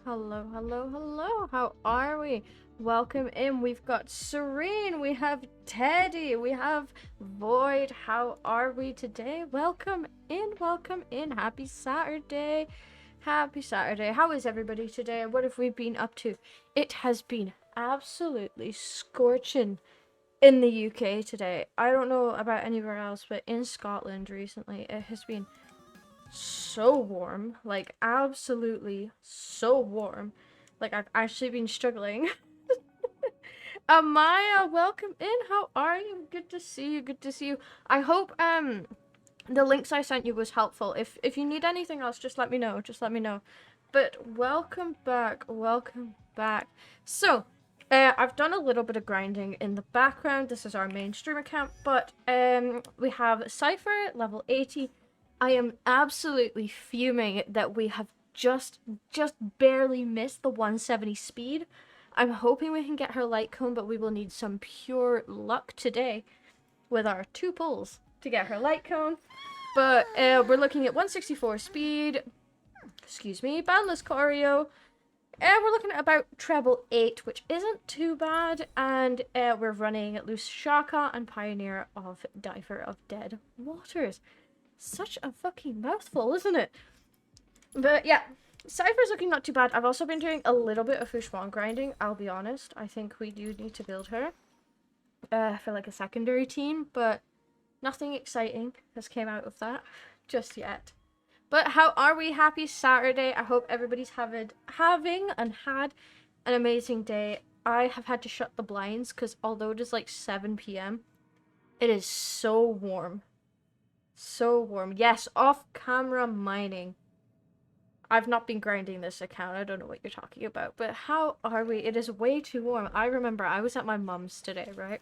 Hello, hello, hello. How are we? Welcome in. We've got Serene, we have Teddy, we have Void. How are we today? Welcome in, welcome in. Happy Saturday. Happy Saturday. How is everybody today? What have we been up to? It has been absolutely scorching in the UK today. I don't know about anywhere else, but in Scotland recently, it has been so warm, like absolutely so warm. Like I've actually been struggling. Maya, welcome in. How are you? Good to see you. Good to see you. I hope the links I sent you was helpful. If you need anything else, just let me know. Just let me know. But welcome back. Welcome back. So, I've done a little bit of grinding in the background. This is our main stream account, but we have Cypher level 80. I am absolutely fuming that we have just barely missed the 170 speed. I'm hoping we can get her light cone, but we will need some pure luck today with our 2 pulls to get her light cone. But we're looking at 164 speed. Excuse me, boundless choreo. We're looking at about treble 8, which isn't too bad. And we're running loose Shaka and Pioneer of Diver of Dead Waters. Such a fucking mouthful, isn't it? But yeah, Cypher's looking not too bad. I've also been doing a little bit of Fouchemont grinding, I'll be honest. I think we do need to build her for like a secondary team, but nothing exciting has came out of that just yet. But how are we? Happy Saturday. I hope everybody's having and had an amazing day. I have had to shut the blinds because although it is like 7 p.m, it is so warm. So warm. Yes, off-camera mining. I've not been grinding this account. I don't know what you're talking about. But how are we? It is way too warm. I remember I was at my mum's today, right?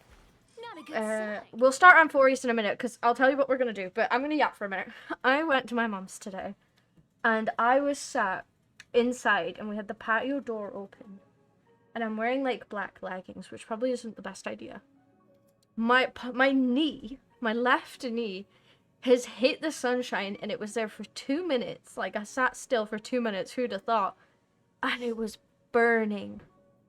Not a good sign. We'll start Amphoreus in a minute because I'll tell you what we're going to do. But I'm going to yap for a minute. I went to my mum's today. And I was sat inside and we had the patio door open. And I'm wearing like black leggings, which probably isn't the best idea. My knee, my left knee, has hit the sunshine and it was there for 2 minutes. Like I sat still for 2 minutes, who'd have thought? And it was burning.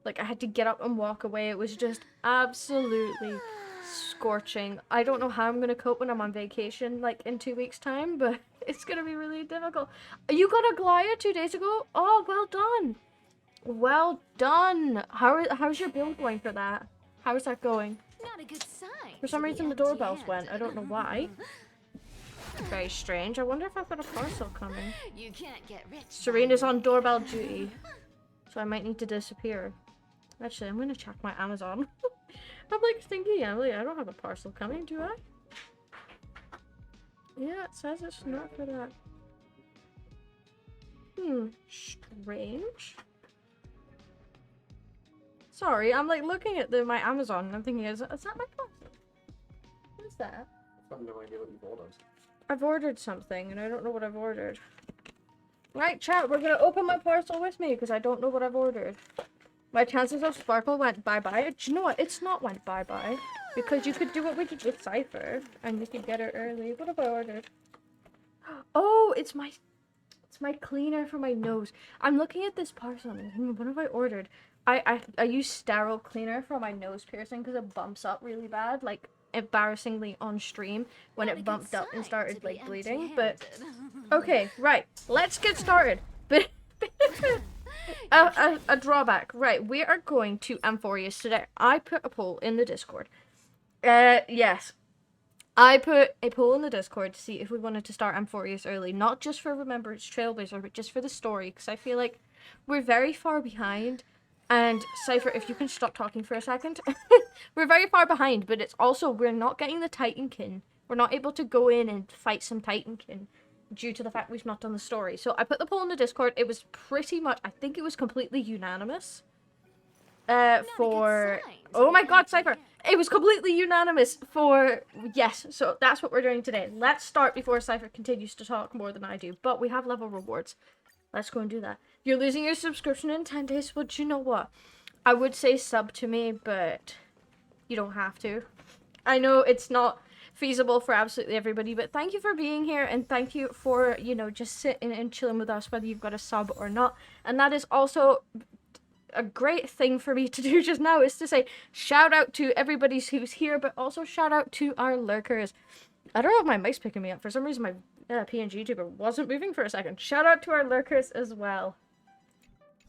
Like I had to get up and walk away. It was just absolutely scorching. I don't know how I'm gonna cope when I'm on vacation, like in 2 weeks' time, but it's gonna be really difficult. You got a Glaya 2 days ago? Oh, well done. Well done. How's your build going for that? How's that going? Not a good sign. For some reason the doorbells went. I don't know why. Very strange. I wonder if I've got a parcel coming. You can't get rich. Serena's on doorbell duty, so I might need to disappear. Actually, I'm gonna check my Amazon. I'm like thinking, Emily, I don't have a parcel coming, do I? Yeah, it says it's not for that. Strange. Sorry, I'm like looking at my Amazon and I'm thinking, is that my parcel? What is that? I have no idea what you've ordered. I've ordered something and I don't know what I've ordered. Right, chat, we're gonna open my parcel with me because I don't know what I've ordered. My chances of Sparkle went bye-bye. Do you know what? It's not went bye-bye. Because you could do what we did with Cypher and you could get it early. What have I ordered? Oh, it's my cleaner for my nose. I'm looking at this parcel and thinking, what have I ordered? I use sterile cleaner for my nose piercing because it bumps up really bad, like embarrassingly on stream when it bumped up and started like bleeding. But okay, right, let's get started. But a drawback, right? We are going to Amphoreus today. I put a poll in the Discord. Yes, I put a poll in the Discord to see if we wanted to start Amphoreus early, not just for Remembrance Trailblazer, but just for the story, because I feel like we're very far behind. And Cypher, if you can stop talking for a second. We're very far behind, but it's also, we're not getting the Titankin. We're not able to go in and fight some Titankin due to the fact we've not done the story. So I put the poll in the Discord. It was pretty much, I think it was completely unanimous. For, oh my god, Cypher. It was completely unanimous for, yes. So that's what we're doing today. Let's start before Cypher continues to talk more than I do. But we have level rewards. Let's go and do that. You're losing your subscription in 10 days. Well, do you know what? I would say sub to me, but you don't have to. I know it's not feasible for absolutely everybody. But thank you for being here, and thank you for, you know, just sitting and chilling with us, whether you've got a sub or not. And that is also a great thing for me to do just now, is to say shout out to everybody who's here, but also shout out to our lurkers. I don't know if my mic's picking me up. For some reason, my PNG tuber wasn't moving for a second. Shout out to our lurkers as well.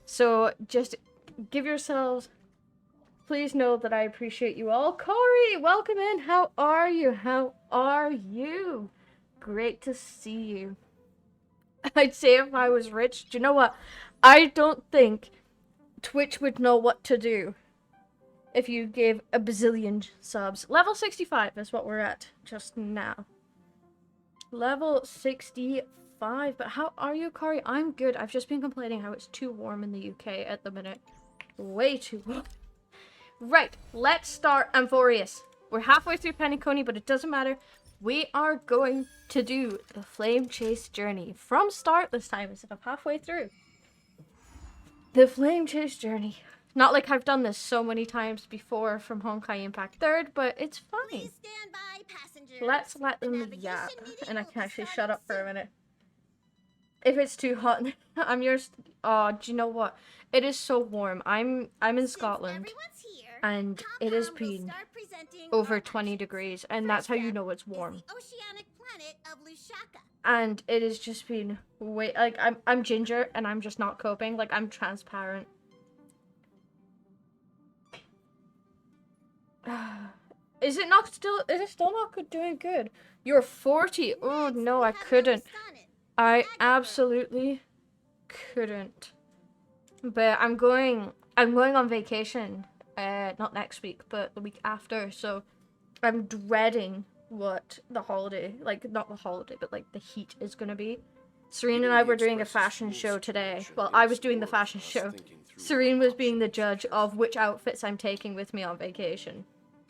So just give yourselves... Please know that I appreciate you all. Corey, welcome in. How are you? How are you? Great to see you. I'd say if I was rich, do you know what? I don't think Twitch would know what to do if you gave a bazillion subs. Level 65 is what we're at just now. Level 65. But how are you, Corey? I'm good. I've just been complaining how it's too warm in the UK at the minute. Way too warm. Right, let's start Amphoreus. We're halfway through Pennyconey, but it doesn't matter. We are going to do the Flame Chase journey from start this time instead of halfway through. The Flame Chase journey. Not like I've done this so many times before from Honkai Impact 3rd, but it's fine. Please stand by, passengers. Let's let The them navigation yap, meeting and I will can be actually starting shut up for a soon. minute. If it's too hot, I'm yours. Oh, do you know what? It is so warm. I'm in Since Scotland, everyone's here, and it has Capcom will been start presenting over our 20 actions. degrees, and that's how First you up know it's is warm. the oceanic planet of Lushaka. And it has just been way, like, I'm ginger and I'm just not coping. Like, I'm transparent. Is it still not good, doing good? You're 40. Oh Next, no, we I have couldn't. Sonnet, I Agatha. absolutely couldn't. But I'm going on vacation. Not next week, but the week after. So I'm dreading what the holiday, like not the holiday, but like the heat is gonna be. Serene and I were doing a fashion show today. Well, I was doing the fashion show. Serene was being the judge of which outfits I'm taking with me on vacation.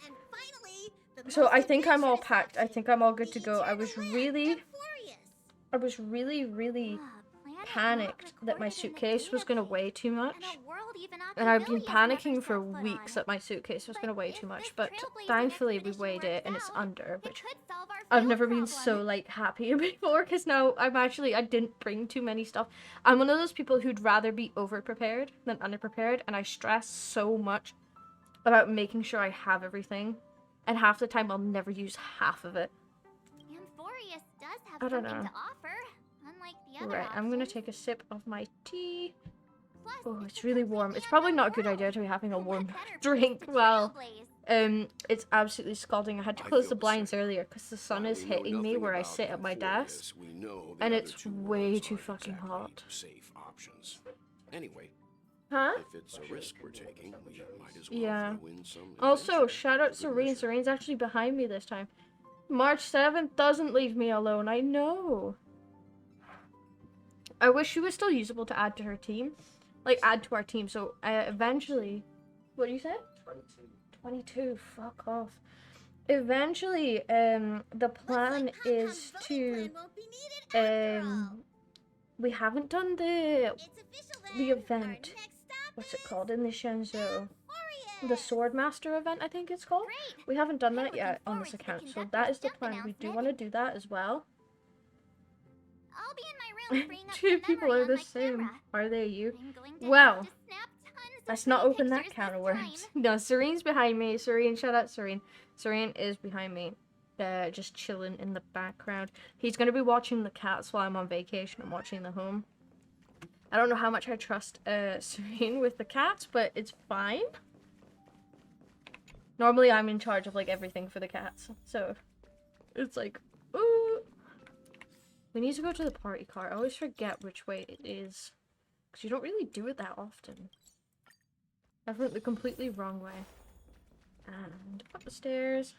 And finally, the So most I think I'm all adventurous packed. I option, think I'm all good the to go. I was eternal land, really Amphoreus. panicked that my suitcase was gonna weigh too much. And And I've been panicking for weeks that my suitcase was gonna weigh too much, but thankfully we weighed it and it's under, which I've never been so like happy before, because now I didn't bring too many stuff. I'm one of those people who'd rather be over prepared than underprepared, and I stress so much about making sure I have everything, and half the time I'll never use half of it. Amphoreus does have I don't something know. to offer, unlike the other Right, I'm gonna options. take a sip of my tea. Plus, Oh, it's a really warm. It's probably not a good idea to be having a What warm better place drink to while trailblaze? it's absolutely scalding. I had to I close feel the the blinds same. earlier because the sun While is we know hitting me nothing where I about sit at my Amphoreus, desk. we know the and other it's two way worlds too aren't fucking exactly hot. Safe options. Anyway, Huh? if it's a risk we're taking, we might as well Yeah. throw in some Also, adventure shout out for good Serene. measure. Serene's actually behind me this time. March 7th doesn't leave me alone. I know. I wish she was still usable to add to her team. Like, add to our team. So, eventually... What do you say? 22. 22. Fuck off. Eventually, the plan Looks like is Capcom's to... voting plan won't be needed after all. We haven't done the... It's official the then. event. Our next stop What's it is called? In the Shenzhou. Amphoreus. The Swordmaster event, I think it's called. Great. We haven't done I'm that yet looking on forward this to the account, so conductor's that is the jump plan. We do announcement. want to do that as well. I'll be in my room freeing up Two some people memory are on the my same. camera. Are they you? I'm going to Well, have to snap tons of let's not pretty open that pictures can this of worms. time. No, Serene's behind me. Serene, shout out Serene. Serene is behind me. Just chilling in the background. He's going to be watching the cats while I'm on vacation and watching the home. I don't know how much I trust Serene with the cats, but it's fine. Normally I'm in charge of like everything for the cats, so it's like, ooh. We need to go to the party car. I always forget which way it is, because you don't really do it that often. I went the completely wrong way. And up the stairs.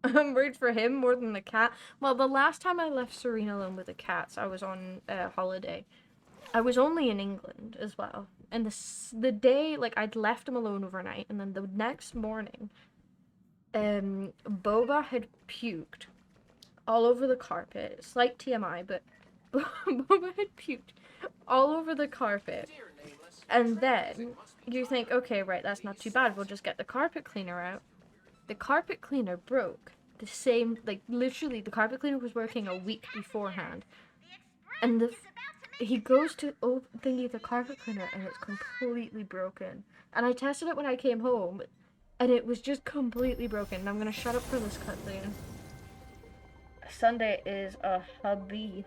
I'm worried for him more than the cat. Well, the last time I left Serena alone with the cats, I was on holiday. I was only in England as well. And the day, like, I'd left him alone overnight, and then the next morning, Boba had puked all over the carpet. Slight TMI, but Boba had puked all over the carpet. And then you think, okay, right, that's not too bad. We'll just get the carpet cleaner out. the carpet cleaner broke the same, like literally the carpet cleaner was working a week beforehand, and he goes to thingy the carpet cleaner and it's completely broken. And I tested it when I came home, and it was just completely broken. And I'm gonna shut up for this cutscene. Sunday is a hubby.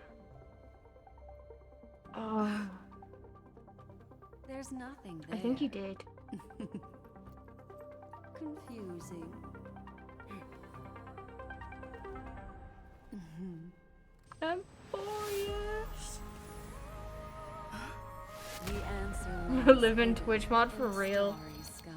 Oh, There's nothing I there. think you did. Confusing. Amphoreus. The answer You lies live in hidden Twitch mod for in the real. starry sky.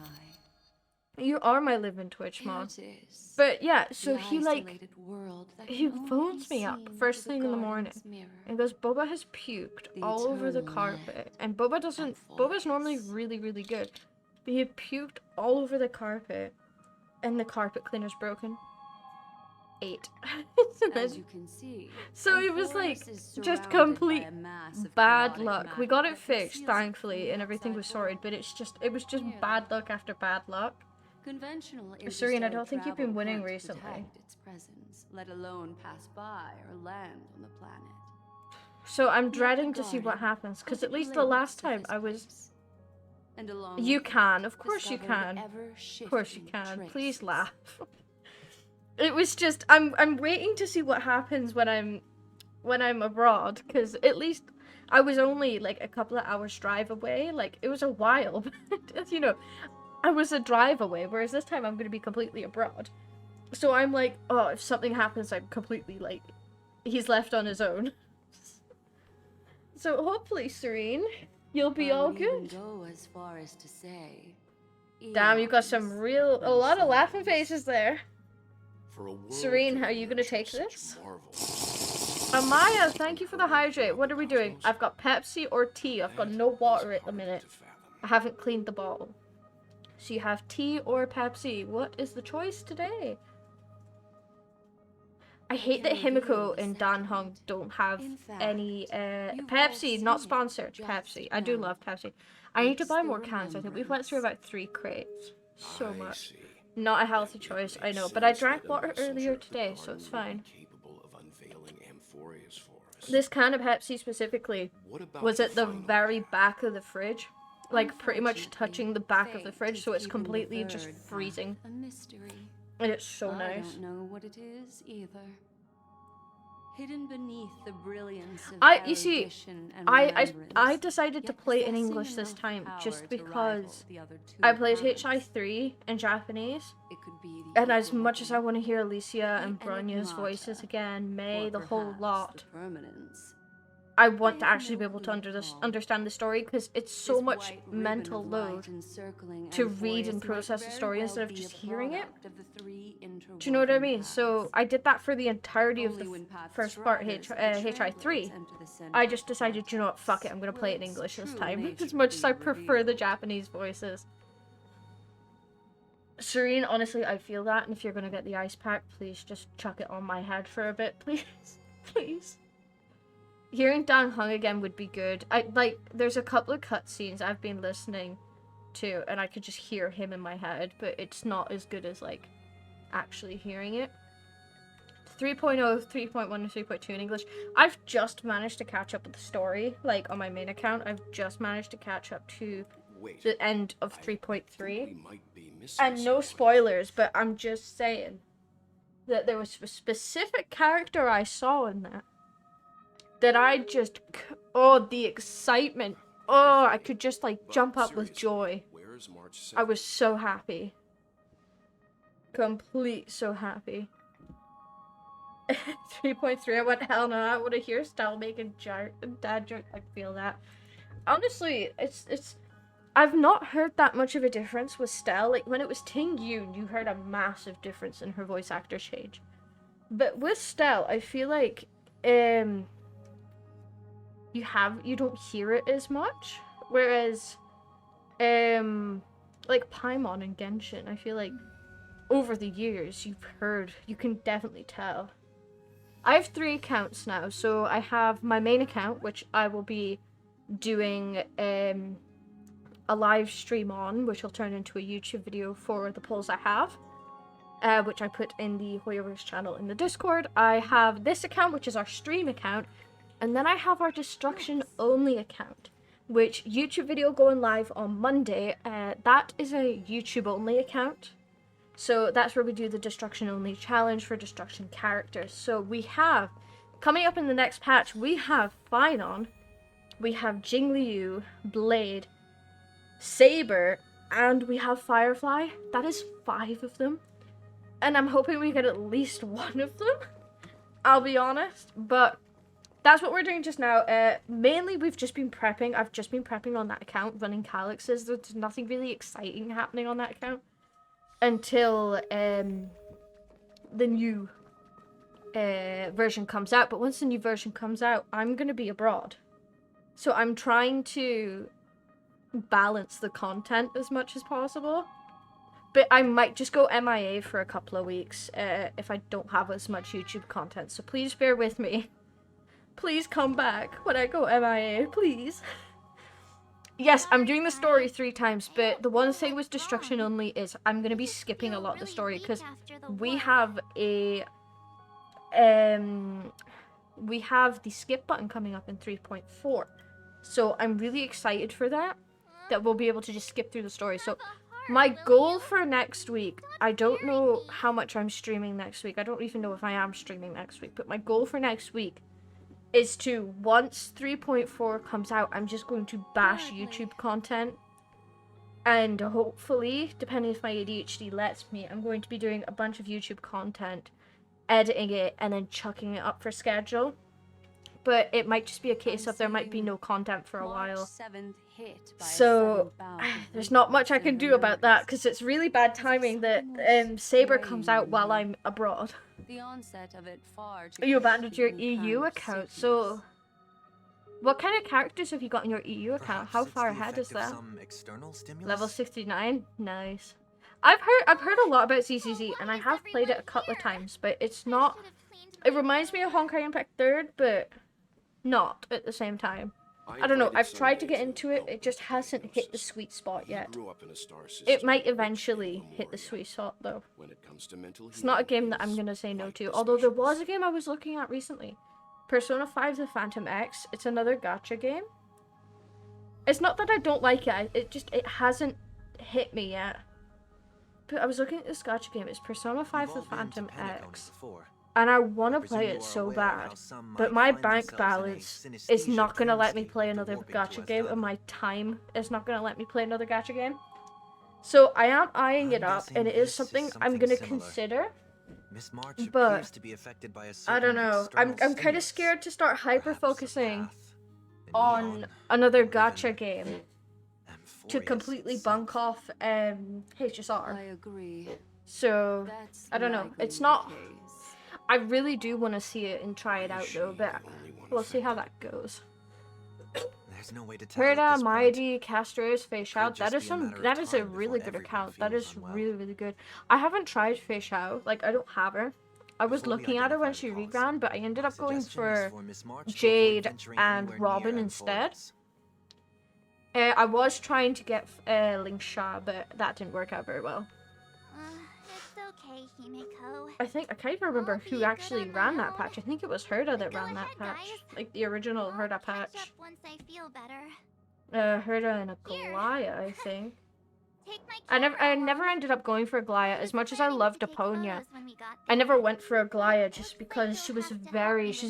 You are my live in Twitch Here mod. it is. But yeah, so The he like isolated world that he can only phones be me up seen first through thing in the morning garden's mirror. and goes, Boba has puked The all over the eternal carpet. land And Boba doesn't. Boba's normally Amphoreus. really good, but he had puked all over the carpet, and the carpet cleaner's broken. 8. As you can see, So it was like Amphoreus is just surrounded complete by a mass of bad chaotic luck. We matter got it that fixed, conceals it thankfully, from and the everything was outside sorted. world. But it was just Yeah. bad luck after bad luck. Conventional Serene, I interstellar don't think you've been travel winning can't recently. detect its presence, let alone pass by or land on the planet. So I'm Yet the dreading to see what garden happens, because has a at least the glimpse last of time his I was. place. And along You with it, can, of course you discovered can. Of ever-shifting course you can. Please traces. laugh. It was just I'm waiting to see what happens when I'm abroad, because at least I was only like a couple of hours drive away. Like it was a while, but you know, I was a drive away. Whereas this time I'm going to be completely abroad. So I'm like, oh, if something happens, I'm completely like, he's left on his own. So hopefully, Serene, you'll be I all would even good. go as far as to say, Damn, you got some eons a lot of laughing themselves. faces there. For a world Serene, how that are you gonna nurtures take such this? marvels, Amaya, thank you for the unheard of hydrate. What are we doing? cosmos, I've got Pepsi or tea. I've got that no is water at the hard minute. to fathom. I haven't cleaned the bottle. So you have tea or Pepsi. What is the choice today? I hate that can reveal Himiko the and Dan second. Hung don't have In fact, any you've Pepsi, all not seen it sponsored. just Pepsi. I do now. love Pepsi. I need to It's buy the more cans. I think we've went through remembrance. about 3 crates. So I much. see. Not a healthy That choice, I makes know, but I sense drank that a water messenger earlier of the today, so garden it's would be fine. capable of unveiling Amphoreus for us. This can of Pepsi specifically What about was at the final very path? back of the fridge. Like pretty much Unfortunately, touching the back of the fate fridge, is so it's keeping the completely just third path freezing. A mystery. And it's so I nice. don't know what it is either. Hidden beneath the brilliance of You see, erudition and I remembrance, decided to yet play in possessing English this enough time power just to rival because the other two I played paths. HI3 in Japanese. It could be the And as much as I equilibrium, want to hear Alicia and the Bronya's enigmata, voices again, May, or the whole perhaps lot, the permanence. I want to I have actually no be able to clue at all. understand the story, because it's so This much white ribbon mental of light load encircling to read and Amphoreus might process the very story well instead of be just a hearing it. product of the three Do you know what I interwoven mean? So paths. I did that for the entirety of Only the when path first part, striders and HI3. travelers enter the center I of just the decided, you know what, fuck it, I'm gonna vortex play it in will its English this true time, nature as much as I be prefer the revealed. Japanese voices. Serene, honestly, I feel that, and if you're gonna get the ice pack, please just chuck it on my head for a bit, please. Please. Hearing Dan Hung again would be good. There's a couple of cutscenes I've been listening to, and I could just hear him in my head, but it's not as good as, like, actually hearing it. 3.0, 3.1, and 3.2 in English. I've just managed to catch up with the story, like, on my main account. I've just managed to catch up to Wait, the end of I think 3.3. we might be missing And no someone. spoilers, but I'm just saying that there was a specific character I saw in that I just, oh, the excitement. Oh, I could just, like, But jump up with seriously, joy. Where's March 7th? I was so happy. So happy. 3.3, I went, hell no, I would have hear Style making dad joke. I feel that. Honestly, it's I've not heard that much of a difference with Stell. Like, when it was Ting Yoon, you heard a massive difference in her voice actor change. But with Stell, I feel like, you don't hear it as much. Whereas, like Paimon and Genshin, I feel like over the years, you can definitely tell. I have 3 accounts now, so I have my main account, which I will be doing, a live stream on, which will turn into a YouTube video for the polls I have. which I put in the Hoyoverse channel in the Discord. I have this account, which is our stream account, and then I have our destruction only account, which YouTube video going live on Monday. That is a YouTube only account. So that's where we do the destruction only challenge for destruction characters. So we have, coming up in the next patch, we have Finon, we have Jingliu, Blade, Saber, and we have Firefly. That is 5 of them. And I'm hoping we get at least 1 of them. I'll be honest. But that's what we're doing just now. Mainly we've just been prepping. I've just been prepping on that account, running Calyxes. There's nothing really exciting happening on that account until the new version comes out. But once the new version comes out, I'm going to be abroad. So I'm trying to balance the content as much as possible. But I might just go MIA for a couple of weeks if I don't have as much YouTube content. So please bear with me. Please come back when I go MIA, please. Yes, I'm doing the story 3 times, but the one thing with destruction only is I'm going to be skipping a lot of the story because we have a we have the skip button coming up in 3.4. So I'm really excited for that we'll be able to just skip through the story. So my goal for next week, I don't know how much I'm streaming next week. I don't even know if I am streaming next week, but my goal for next week is to, once 3.4 comes out, I'm just going to bash YouTube content. And hopefully, depending if my ADHD lets me, I'm going to be doing a bunch of YouTube content, editing it, and then chucking it up for schedule. But it might just be a case of there might be no content for a while. So there's not much I can do about that because it's really bad timing that Saber comes out while I'm abroad. The onset of it far You abandoned your EU account, so what kind of characters have you got in your EU account? How far ahead is that? Level 69? Nice. I've heard a lot about CCZ and I have played it a couple of times, but it's not, it reminds me of Honkai Impact 3rd, but not at the same time. I don't know, I've tried to get into it, it just hasn't hit the sweet spot yet. It might eventually hit the sweet spot though. It's not a game that I'm gonna say no to, although there was a game I was looking at recently. Persona 5 The Phantom X, it's another gacha game. It's not that I don't like it, it hasn't hit me yet. But I was looking at this gacha game, it's Persona 5 The Phantom X. And I want to play it so bad, but my bank balance is not going to let me play another gacha game, and my time is not going to let me play another gacha game. So I am eyeing it up, and it is something I'm going to consider, but I don't know. I'm kind of scared to start hyper-focusing on another gacha game to completely bunk off HSR. I agree. So, I don't know. It's not... I really do want to see it and try it out though, but we'll see how that goes. Herda, Maidi, Castro's Fei Shao, that is a really good account. That is really, really good. I haven't tried Fei Shao, like I don't have her. I was looking at her when she reran, but I ended up going for Jade and Robin instead. I was trying to get Ling Sha, but that didn't work out very well. It's okay, Himeko. I can't even remember who actually ran that patch. I think it was Herda that ran that patch. Like the original Herda patch. Once I feel better. Herda and a Glaya, I think. I never ended up going for Glaya as much as I loved Aponia. I never went for a Glaya just because she's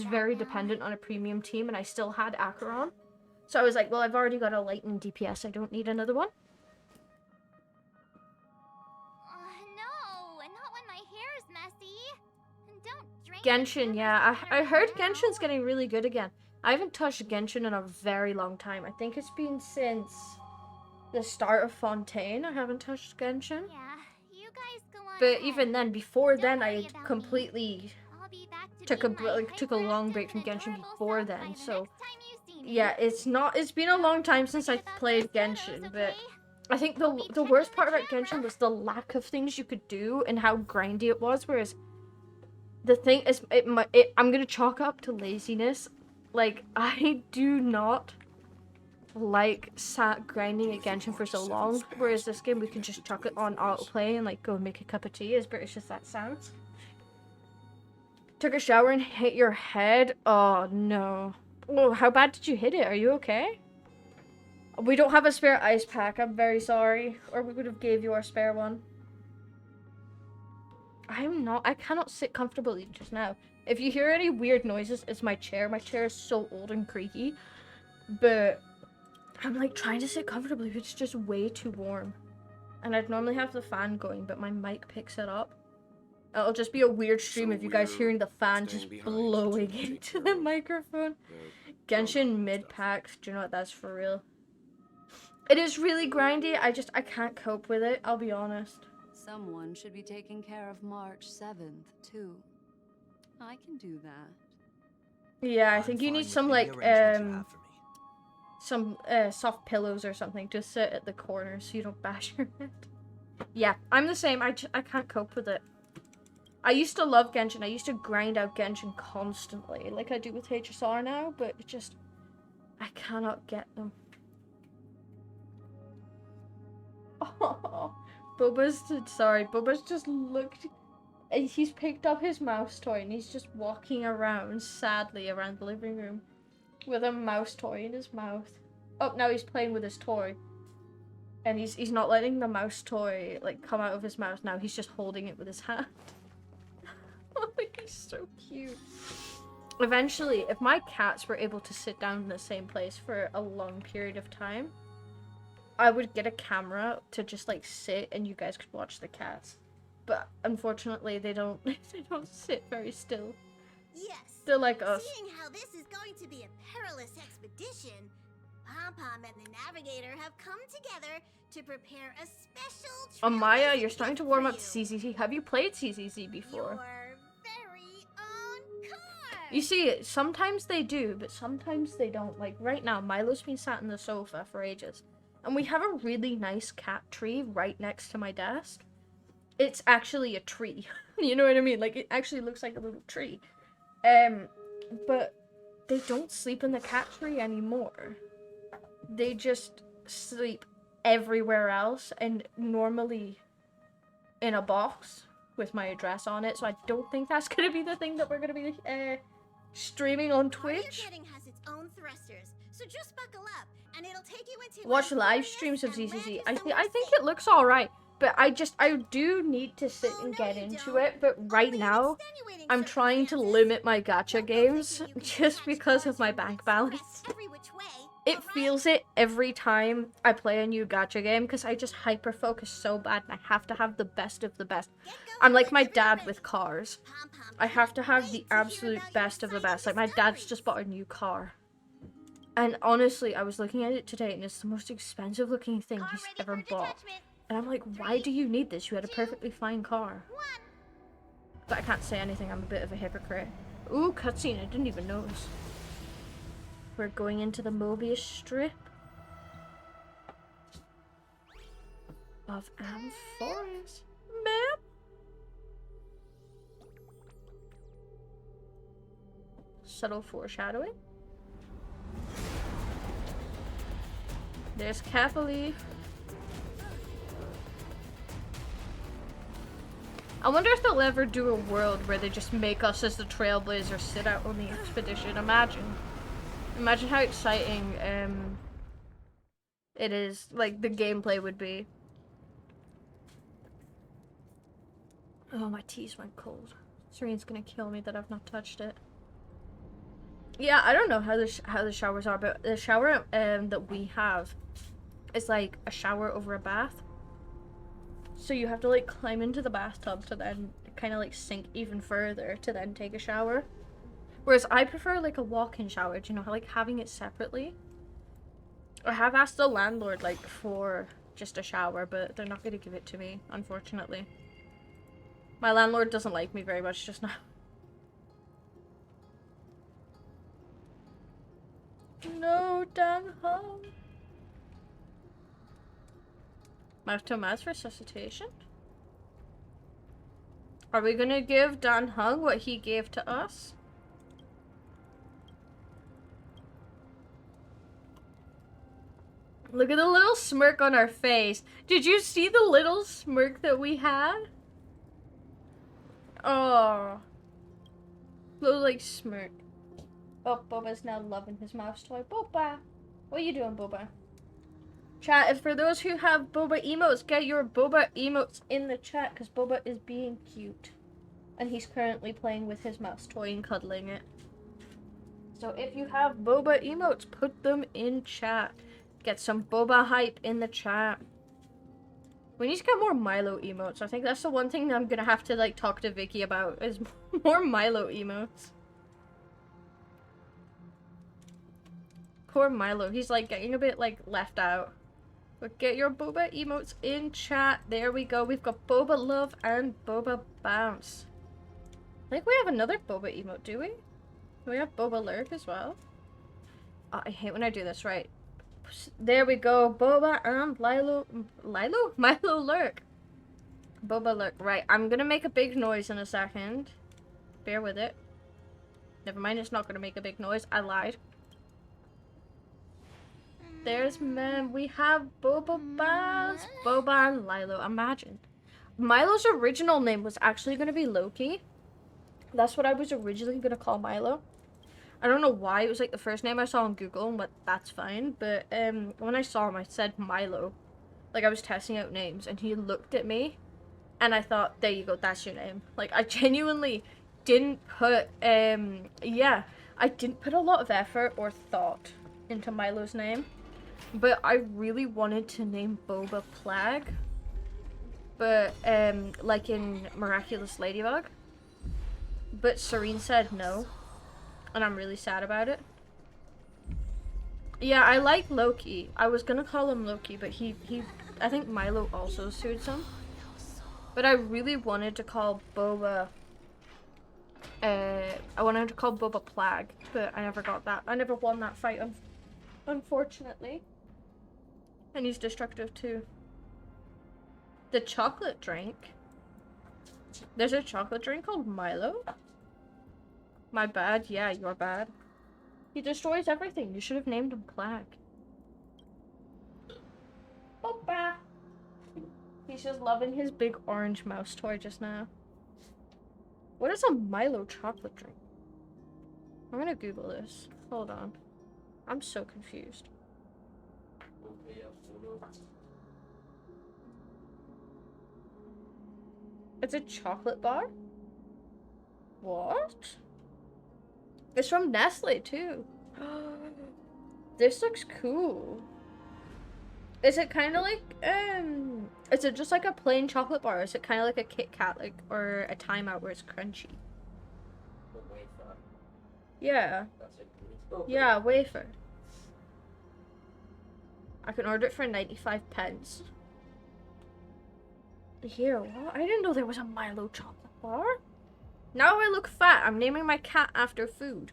very dependent on a premium team and I still had Acheron. So I was like, well, I've already got a Lightning DPS, I don't need another one. Genshin, yeah. I heard Genshin's getting really good again. I haven't touched Genshin in a very long time. I think it's been since the start of Fontaine. I haven't touched Genshin. Yeah, you guys go on But ahead. even then, before Don't then, worry I about completely I'll be back to took being my a long break from Genshin hyperactive, before adorable then. self So by the next time you see me. yeah, it's been a long time since I played Genshin, but I think the worst part about Genshin was the lack of things you could do and how grindy it was. Whereas the thing is, I'm gonna chalk up to laziness. Like, I do not like sat grinding at Genshin for so long, whereas this game we can just chuck it on autoplay and like go make a cup of tea, as British as that sounds. Took a shower and hit your head? Oh no. Oh, how bad did you hit it? Are you okay? We don't have a spare ice pack, I'm very sorry. Or we would have gave you our spare one. I cannot sit comfortably just now. If you hear any weird noises, it's my chair. My chair is so old and creaky. But I'm like trying to sit comfortably, but it's just way too warm. And I'd normally have the fan going, but my mic picks it up. It'll just be a weird stream of you guys hearing the fan just blowing into the microphone. Genshin mid-packs, do you know what, that's for real. It is really grindy, I can't cope with it, I'll be honest. Someone should be taking care of March 7th, too. I can do that. Yeah, I think you need some, like, some soft pillows or something to sit at the corner so you don't bash your head. Yeah, I'm the same, I can't cope with it. I used to love Genshin. I used to grind out Genshin constantly, like I do with HSR now, but it just, I cannot get them. Oh, Bubba's just looked, he's picked up his mouse toy and he's just walking around sadly around the living room with a mouse toy in his mouth. Oh, now he's playing with his toy. And he's not letting the mouse toy, like, come out of his mouth now. He's just holding it with his hand. Oh, he's so cute. Eventually, if my cats were able to sit down in the same place for a long period of time, I would get a camera to just, like, sit and you guys could watch the cats. But unfortunately, they don't sit very still. Yes. They're like us. Seeing how this is going to be a perilous expedition, Pom-Pom and the Navigator have come together to prepare a special Maya, you're starting to warm up to CCC. Have you played CCC before? Your very own car. You see, sometimes they do, but sometimes they don't. Like, right now, Milo's been sat on the sofa for ages. And we have a really nice cat tree right next to my desk. It's actually a tree. You know what I mean? Like, it actually looks like a little tree. But they don't sleep in the cat tree anymore. They just sleep everywhere else, and normally in a box with my address on it. So I don't think that's gonna be the thing that we're gonna be streaming on Twitch. What you're getting has its own thrusters, so just buckle up, and it'll take you into Watch live streams of ZCZ. I think it looks all right, but I do need to sit and get into it. But right now, I'm trying to limit my gacha games just because of my bank balance. It feels it every time I play a new gacha game because I just hyper focus so bad and I have to have the best of the best. I'm like my dad with cars. I have to have the absolute best of the best. Like, my dad's just bought a new car. And honestly, I was looking at it today and it's the most expensive looking thing he's ever bought. And I'm like, why do you need this? You had a perfectly fine car. But I can't say anything, I'm a bit of a hypocrite. Ooh, cutscene, I didn't even notice. We're going into the Mobius strip of Amphoreus. Ma'am? Subtle foreshadowing. There's Catholic. I wonder if they'll ever do a world where they just make us as the Trailblazers sit out on the expedition. Imagine how exciting it is, like, the gameplay would be. Oh, my teeth went cold. Serene's gonna kill me that I've not touched it. Yeah, I don't know how the showers are, but the shower that we have is like a shower over a bath. So you have to, like, climb into the bathtub to then kind of, like, sink even further to then take a shower. Whereas I prefer, like, a walk-in shower, do you know, like, having it separately. I have asked the landlord, like, for just a shower, but they're not going to give it to me, unfortunately. My landlord doesn't like me very much just now. No, Dan Hung. Mouth-to-mouth resuscitation? Are we gonna give Dan Hung what he gave to us? Look at the little smirk on our face. Did you see the little smirk that we had? Oh. Little, like, smirk. Oh, Boba's now loving his mouse toy. Boba! What are you doing, Boba? Chat, if for those who have Boba emotes, get your Boba emotes in the chat, because Boba is being cute. And he's currently playing with his mouse toy and cuddling it. So if you have Boba emotes, put them in chat. Get some Boba hype in the chat. We need to get more Milo emotes. I think that's the one thing I'm gonna have to, like, talk to Vicky about, is more Milo emotes. Poor Milo, he's, like, getting a bit, like, left out. But get your Boba emotes in chat. There we go. We've got Boba Love and Boba Bounce. I think we have another Boba emote, do we? Do we have Boba Lurk as well? Oh, I hate when I do this, right. There we go. Boba and Milo Lurk. Boba Lurk. Right, I'm gonna make a big noise in a second. Bear with it. Never mind, it's not gonna make a big noise. I lied. There's Mem. We have Boba Bass, Boba and Lilo. Imagine. Milo's original name was actually gonna be Loki. That's what I was originally gonna call Milo. I don't know why, it was like the first name I saw on Google, but that's fine. But when I saw him, I said Milo. Like, I was testing out names, and he looked at me, and I thought, there you go, that's your name. Like, I genuinely didn't put, yeah, I didn't put a lot of effort or thought into Milo's name. But I really wanted to name Boba Plague. But, like in Miraculous Ladybug. But Serene said no. And I'm really sad about it. Yeah, I like Loki. I was gonna call him Loki, but I think Milo also suits him. But I really wanted to call Boba, I wanted to call Boba Plague, but I never got that. I never won that fight, unfortunately. And he's destructive too. The chocolate drink? There's a chocolate drink called Milo? My bad? Yeah, you're bad. He destroys everything. You should have named him Plague. Boba! He's just loving his big orange mouse toy just now. What is a Milo chocolate drink? I'm gonna Google this. Hold on. I'm so confused. It's a chocolate bar? What? It's from Nestle too. This looks cool. Is it kind of like, is it just like a plain chocolate bar? Or is it kind of like a Kit Kat, like, or a Time Out where it's crunchy? Yeah. Yeah, wafer. I can order it for 95 pence. Here, what? I didn't know there was a Milo chocolate bar. Now I look fat. I'm naming my cat after food.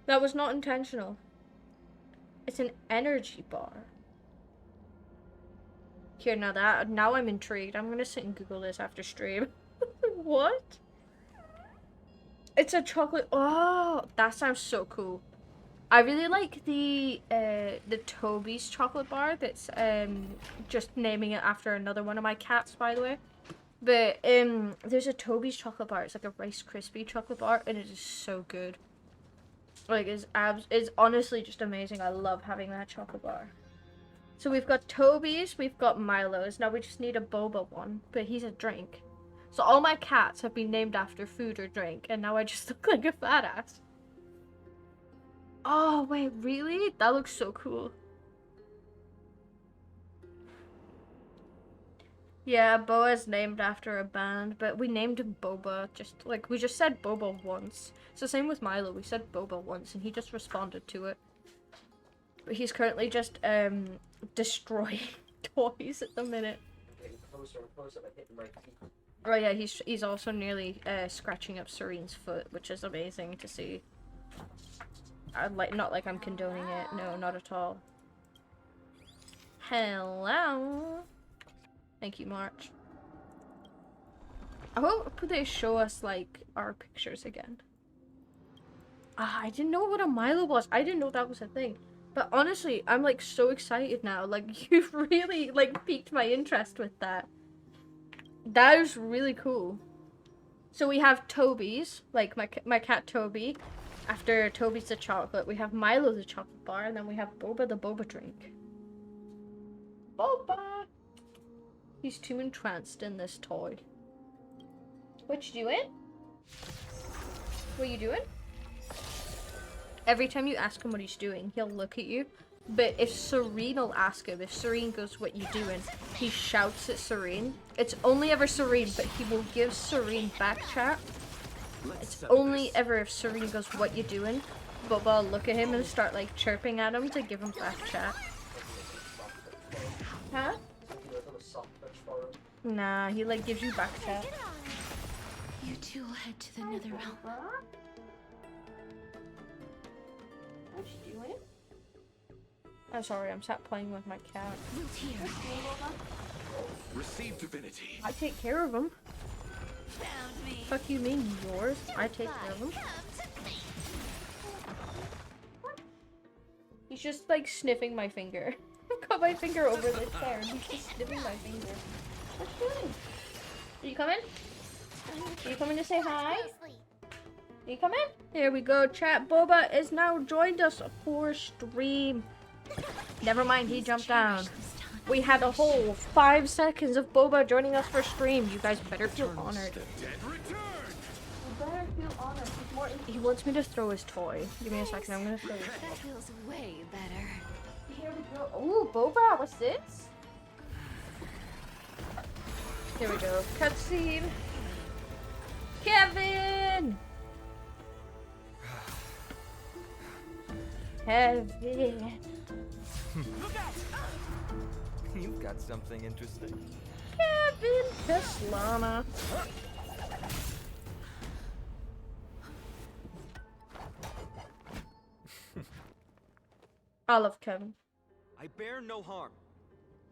That was not intentional. It's an energy bar. Here, now I'm intrigued. I'm gonna sit and Google this after stream. What? It's a chocolate. Oh, that sounds so cool. I really like the Toby's chocolate bar. That's just naming it after another one of my cats, by the way. But there's a Toby's chocolate bar. It's like a Rice Krispie chocolate bar, and it is so good. Like, it's honestly just amazing. I love having that chocolate bar. So we've got Toby's, we've got Milo's. Now we just need a Boba one, but he's a drink. So all my cats have been named after food or drink, and now I just look like a fat ass. Oh, wait, really? That looks so cool. Yeah, Boa's named after a band, but we named him Boba. We just said Boba once. It's the same with Milo. We said Boba once, and he just responded to it. But he's currently just, destroying toys at the minute. Oh yeah, he's also nearly, scratching up Serene's foot, which is amazing to see. Not like I'm condoning it. No, not at all. Hello. Thank you, March. I hope they show us, like, our pictures again. Ah, I didn't know what a Milo was. I didn't know that was a thing. But honestly, I'm like so excited now. Like you've really like piqued my interest with that. That is really cool. So we have Toby's, like my cat Toby. After Toby's the chocolate, we have Milo the chocolate bar, and then we have Boba the boba drink. Boba! He's too entranced in this toy. What you doing? What are you doing? Every time you ask him what he's doing, he'll look at you. But if Serene will ask him, if Serene goes, what you doing? He shouts at Serene. It's only ever Serene, but he will give Serene back chat. It's only ever if Serene goes, what you doing? Boba will look at him and start like chirping at him to give him back chat. Huh? Nah, he like gives you back chat. You two will head to the nether realm. What you doing? I'm sorry, I'm sat playing with my cat. Receive divinity. I take care of him. Found me. Fuck you mean yours? I take care of him. Come to me. He's just like sniffing my finger. I've got my finger over the chair and he's just sniffing my finger. What you doing? Are you coming? Are you coming to say hi? Seriously. Are you coming? Here we go, chat. Boba is now joined us for stream. Never mind, he jumped down. We had a whole 5 seconds of Boba joining us for stream. You guys better feel honored. The dead return. You better feel honored. He wants me to throw his toy. Give me a second, I'm gonna throw his toy. That feels way better. Here we go. Ooh, Boba, what's this? Here we go. Cutscene. Kevin! Kevin. You've got something interesting. Kevin Teslana. I love Kevin. I bear no harm.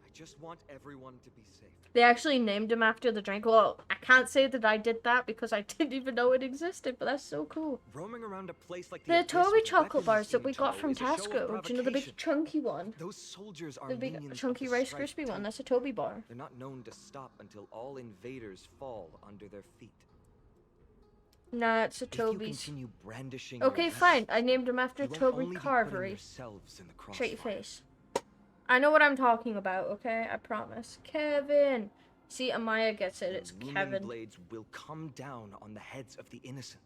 I just want everyone to be safe. They actually named him after the drink. Well, I can't say that I did that because I didn't even know it existed, but that's so cool. Roaming around a place like The Abyss Toby with chocolate weapons bars that in we got tow from is a show of Tesco. Do you know the big provocation. chunky one? Those soldiers are The big minions of chunky the Rice Strike Krispie one. type. That's a Toby bar. They're not known to stop until all invaders fall under their feet. Nah, it's a If you Toby's. continue brandishing Okay, your fine. weapons, I named him after you will Toby only be putting Carvery. yourselves in the Shut your crossfire. face. I know what I'm talking about, okay? I promise. Kevin. See, Amaya gets it. It's The looming Kevin. blades will come down on the heads of the innocent.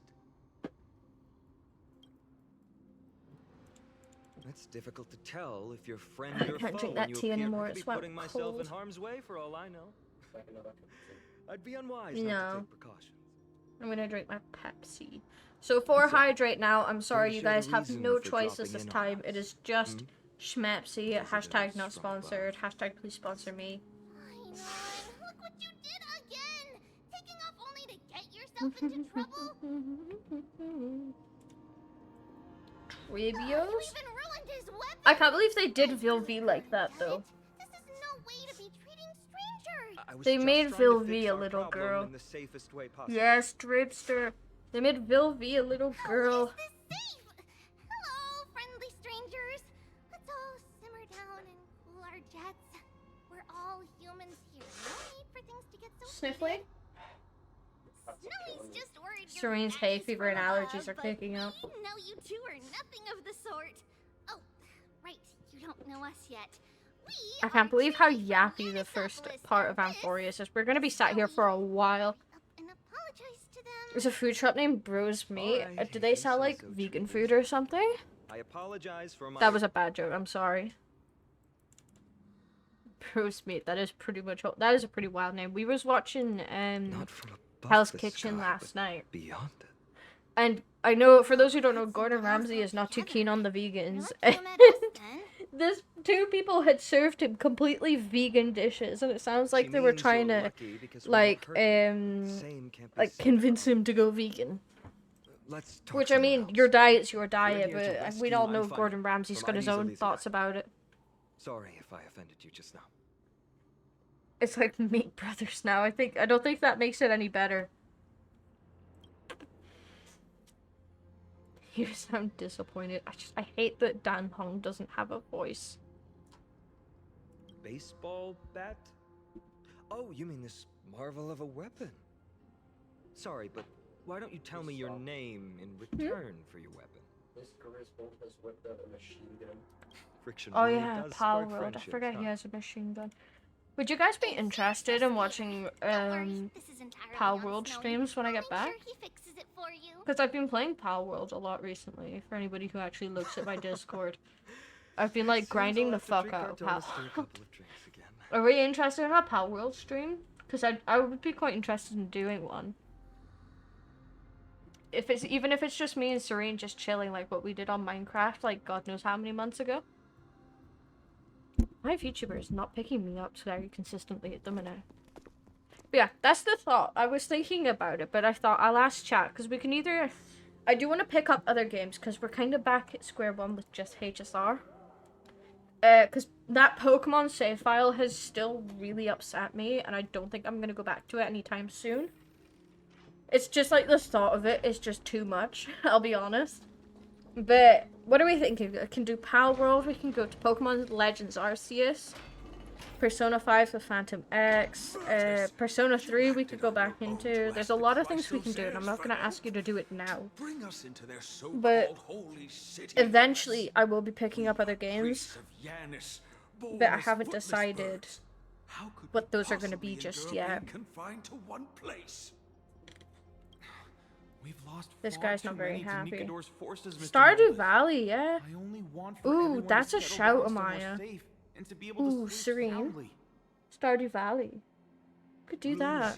It's difficult to tell if your friend I or can't foe drink when that you tea appear. anymore, I could it's be went putting myself in cold. harm's way for all I know. Like another cup of tea. I'd be unwise No. not to take precautions. I'm gonna drink my Pepsi. So for hydrate now, I'm sorry Can you you share guys the have reason no for choices dropping this in on time. us? It is just Schmepsy. Hashtag not Visitors from sponsored. Hashtag please sponsor me. Fine, look what you did again! Taking off only to get yourself into trouble? Trivios? You even ruined his weapon! I can't believe they did Vilvi like that though. This is no way to be treating strangers! I was They just made trying to Vilvi fix a our little problem girl. in the safest way possible. Yes, Dripster. They made Vilvi a little girl. How is this safe? Hello, friendly strangers. Let's all simmer down and cool our jets. We're all humans here. No need for things to get so Sniffling? Snowy's just worried your Serene's cat hay is fever and full of allergies are but kicking up. we know you two are nothing of the sort. Oh, right. You don't know us yet. We I can't believe how are from yappy the first Amphoreus part of Abyss. Amphoreus is. We're gonna be sat here for a while. Up and apologize to them. There's a food shop named Bros Meat. Alright, Do if they you sell say like so, vegan Trippy. food or something? I apologize for my. That was a bad joke. I'm sorry. Bros Meat. That is pretty much. That is a pretty wild name. We was watching Not from above Hell's the Kitchen sky, last but night, Beyond it. and I know for those who don't know, Gordon Ramsay is not too keen on the vegans. Let's come at us then. This 2 people had served him completely vegan dishes, and it sounds like She they were means trying you're to lucky because we like won't hurt you. Same can't be like said convince for- him to go vegan. Let's talk Which I somewhere mean, else. your diet's your diet, here to but rescue we all know Unfighting Gordon Ramsay's from got his Ides own Elysiae. thoughts about it. Sorry if I offended you just now. It's like Meat Brothers now. I don't think that makes it any better. You sound disappointed. I hate that Dan Hong doesn't have a voice. Baseball bat? Oh, you mean this marvel of a weapon? Sorry, but why don't you tell me your name in return for your weapon? Miss Griswold has whipped out a machine gun. Friction Oh really yeah, does Pal spark World. I friendships, forget he huh? has a machine gun. Would you guys be interested in watching Don't worry, this is entirely Pal on World Snowy. streams when I I'll get make back? Sure he fixes it for you. Because I've been playing Pal World a lot recently, for anybody who actually looks at my Discord. I've been like Seems grinding I'll the have to fuck treat out of Pal. Cartoonist to a couple of drinks again. Are we interested in a Pal World stream? Because I would be quite interested in doing one. Even if it's just me and Serene just chilling like what we did on Minecraft like God knows how many months ago. My VTuber is not picking me up very consistently at the minute. But yeah, that's the thought. I was thinking about it, but I thought I'll ask chat because we can either... I do want to pick up other games because we're kind of back at square one with just HSR. Because that Pokemon save file has still really upset me and I don't think I'm going to go back to it anytime soon. It's just like the thought of it is just too much, I'll be honest. But what are we thinking? We can do Pal World, we can go to Pokemon Legends Arceus, Persona 5 with Phantom X, Persona 3 we could go back into. There's a lot of things we can do and I'm not going to ask you to do it now. But eventually I will be picking up other games, but I haven't decided what those are going to be just yet. This guy's not very happy. Stardew Valley, yeah. Ooh, that's a shout, Amaya. Ooh, Serene. Stardew Valley. Could do that.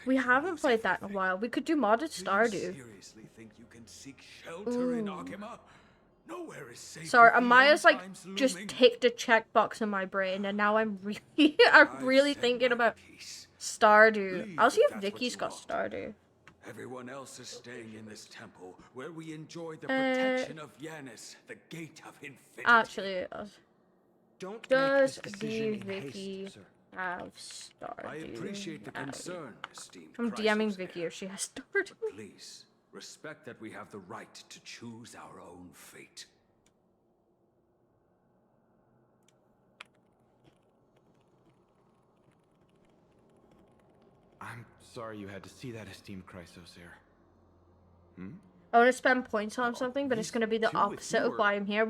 We haven't played that in a while. We could do modded Stardew. Ooh. Sorry, Amaya's like just ticked a checkbox in my brain, and now I'm really thinking about Stardew. I'll see if Vicky's got Stardew. Everyone else is staying in this temple where we enjoy the protection of Yanis, the gate of infinity. Actually, Don't does make this decision in Vicky haste, sir. have Stardew? I appreciate the Valley? concern, esteemed I'm Chrysos DMing heir, Vicky if she has Stardew. but please, respect that we have the right to choose our own fate. I'm sorry you had to see that, esteemed Chrysos heir. I want to spend points on something, but it's going to be the opposite of why I'm here.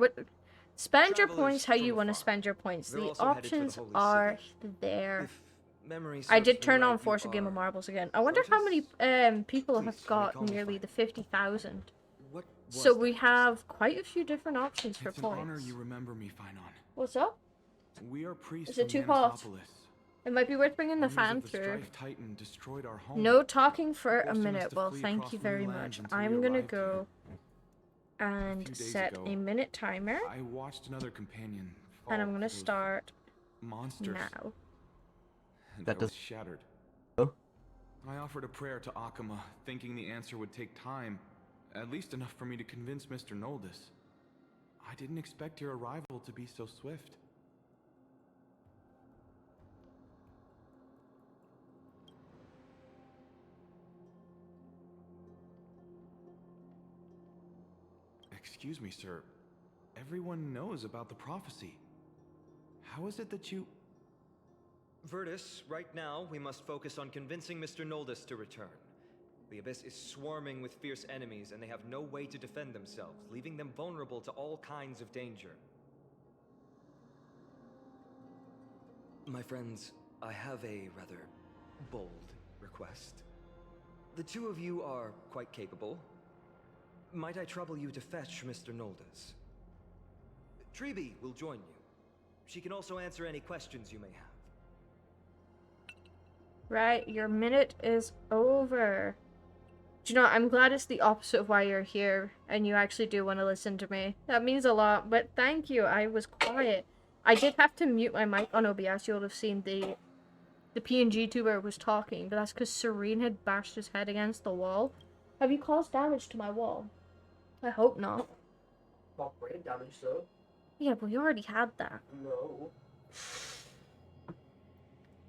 Spend your points how you want to spend your points. They're The also headed for the options Holy are City. there. If memory I serves did me turn right, on you Force a Game of are Marbles again. I wonder how many people have Please, got recall me nearly fine. the 50,000. What was So that we you have quite a few different options for It's an honor points. you remember me, Finon. What's up? We are priests Is it from too hot? Yanisopolis. It might be worth bringing the Armies fan of the through. Strife Titan destroyed our home, No talking for a forcing us minute. to Well, flee thank across you new very lands much. until we I'm gonna arrived go here. and few days set ago, a minute timer, I watched another companion fall and I'm gonna to those start monsters. now. And That I was does- shattered. Oh? I offered a prayer to Akama, thinking the answer would take time, at least enough for me to convince Mr. Noldus. I didn't expect your arrival to be so swift. Excuse me, sir. Everyone knows about the prophecy. How is it that you... Virtus, right now, we must focus on convincing Mr. Noldus to return. The Abyss is swarming with fierce enemies, and they have no way to defend themselves, leaving them vulnerable to all kinds of danger. My friends, I have a rather bold request. The two of you are quite capable. Might I trouble you to fetch Mr. Noldus? Treeby will join you. She can also answer any questions you may have. Right, your minute is over. Do you know what? I'm glad it's the opposite of why you're here, and you actually do want to listen to me. That means a lot, but thank you. I was quiet. I did have to mute my mic on OBS. You would have seen the PNG tuber was talking, but that's because Serene had bashed his head against the wall. Have you caused damage to my wall? I hope not. Not brain damage, though. Yeah, but we already had that. No.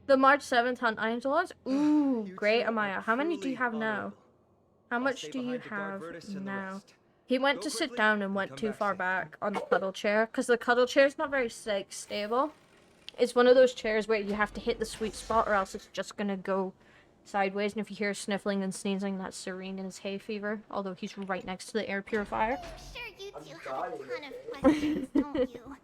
The March 7th hunt Iron Laws? Ooh, You great, two are Amaya. How many do you truly have now? honorable. How I'll much stay do you behind to guard have Virtus and the now? rest. He went Go to sit quickly down and and went come too back far safe. back on the cuddle chair, because the cuddle chair is not very like stable. It's one of those chairs where you have to hit the sweet spot or else it's just gonna go sideways, and if you hear sniffling and sneezing, that's Serene in his hay fever, although he's right next to the air purifier. I'm sure you I'm two have a dying, ton okay? of questions, don't you?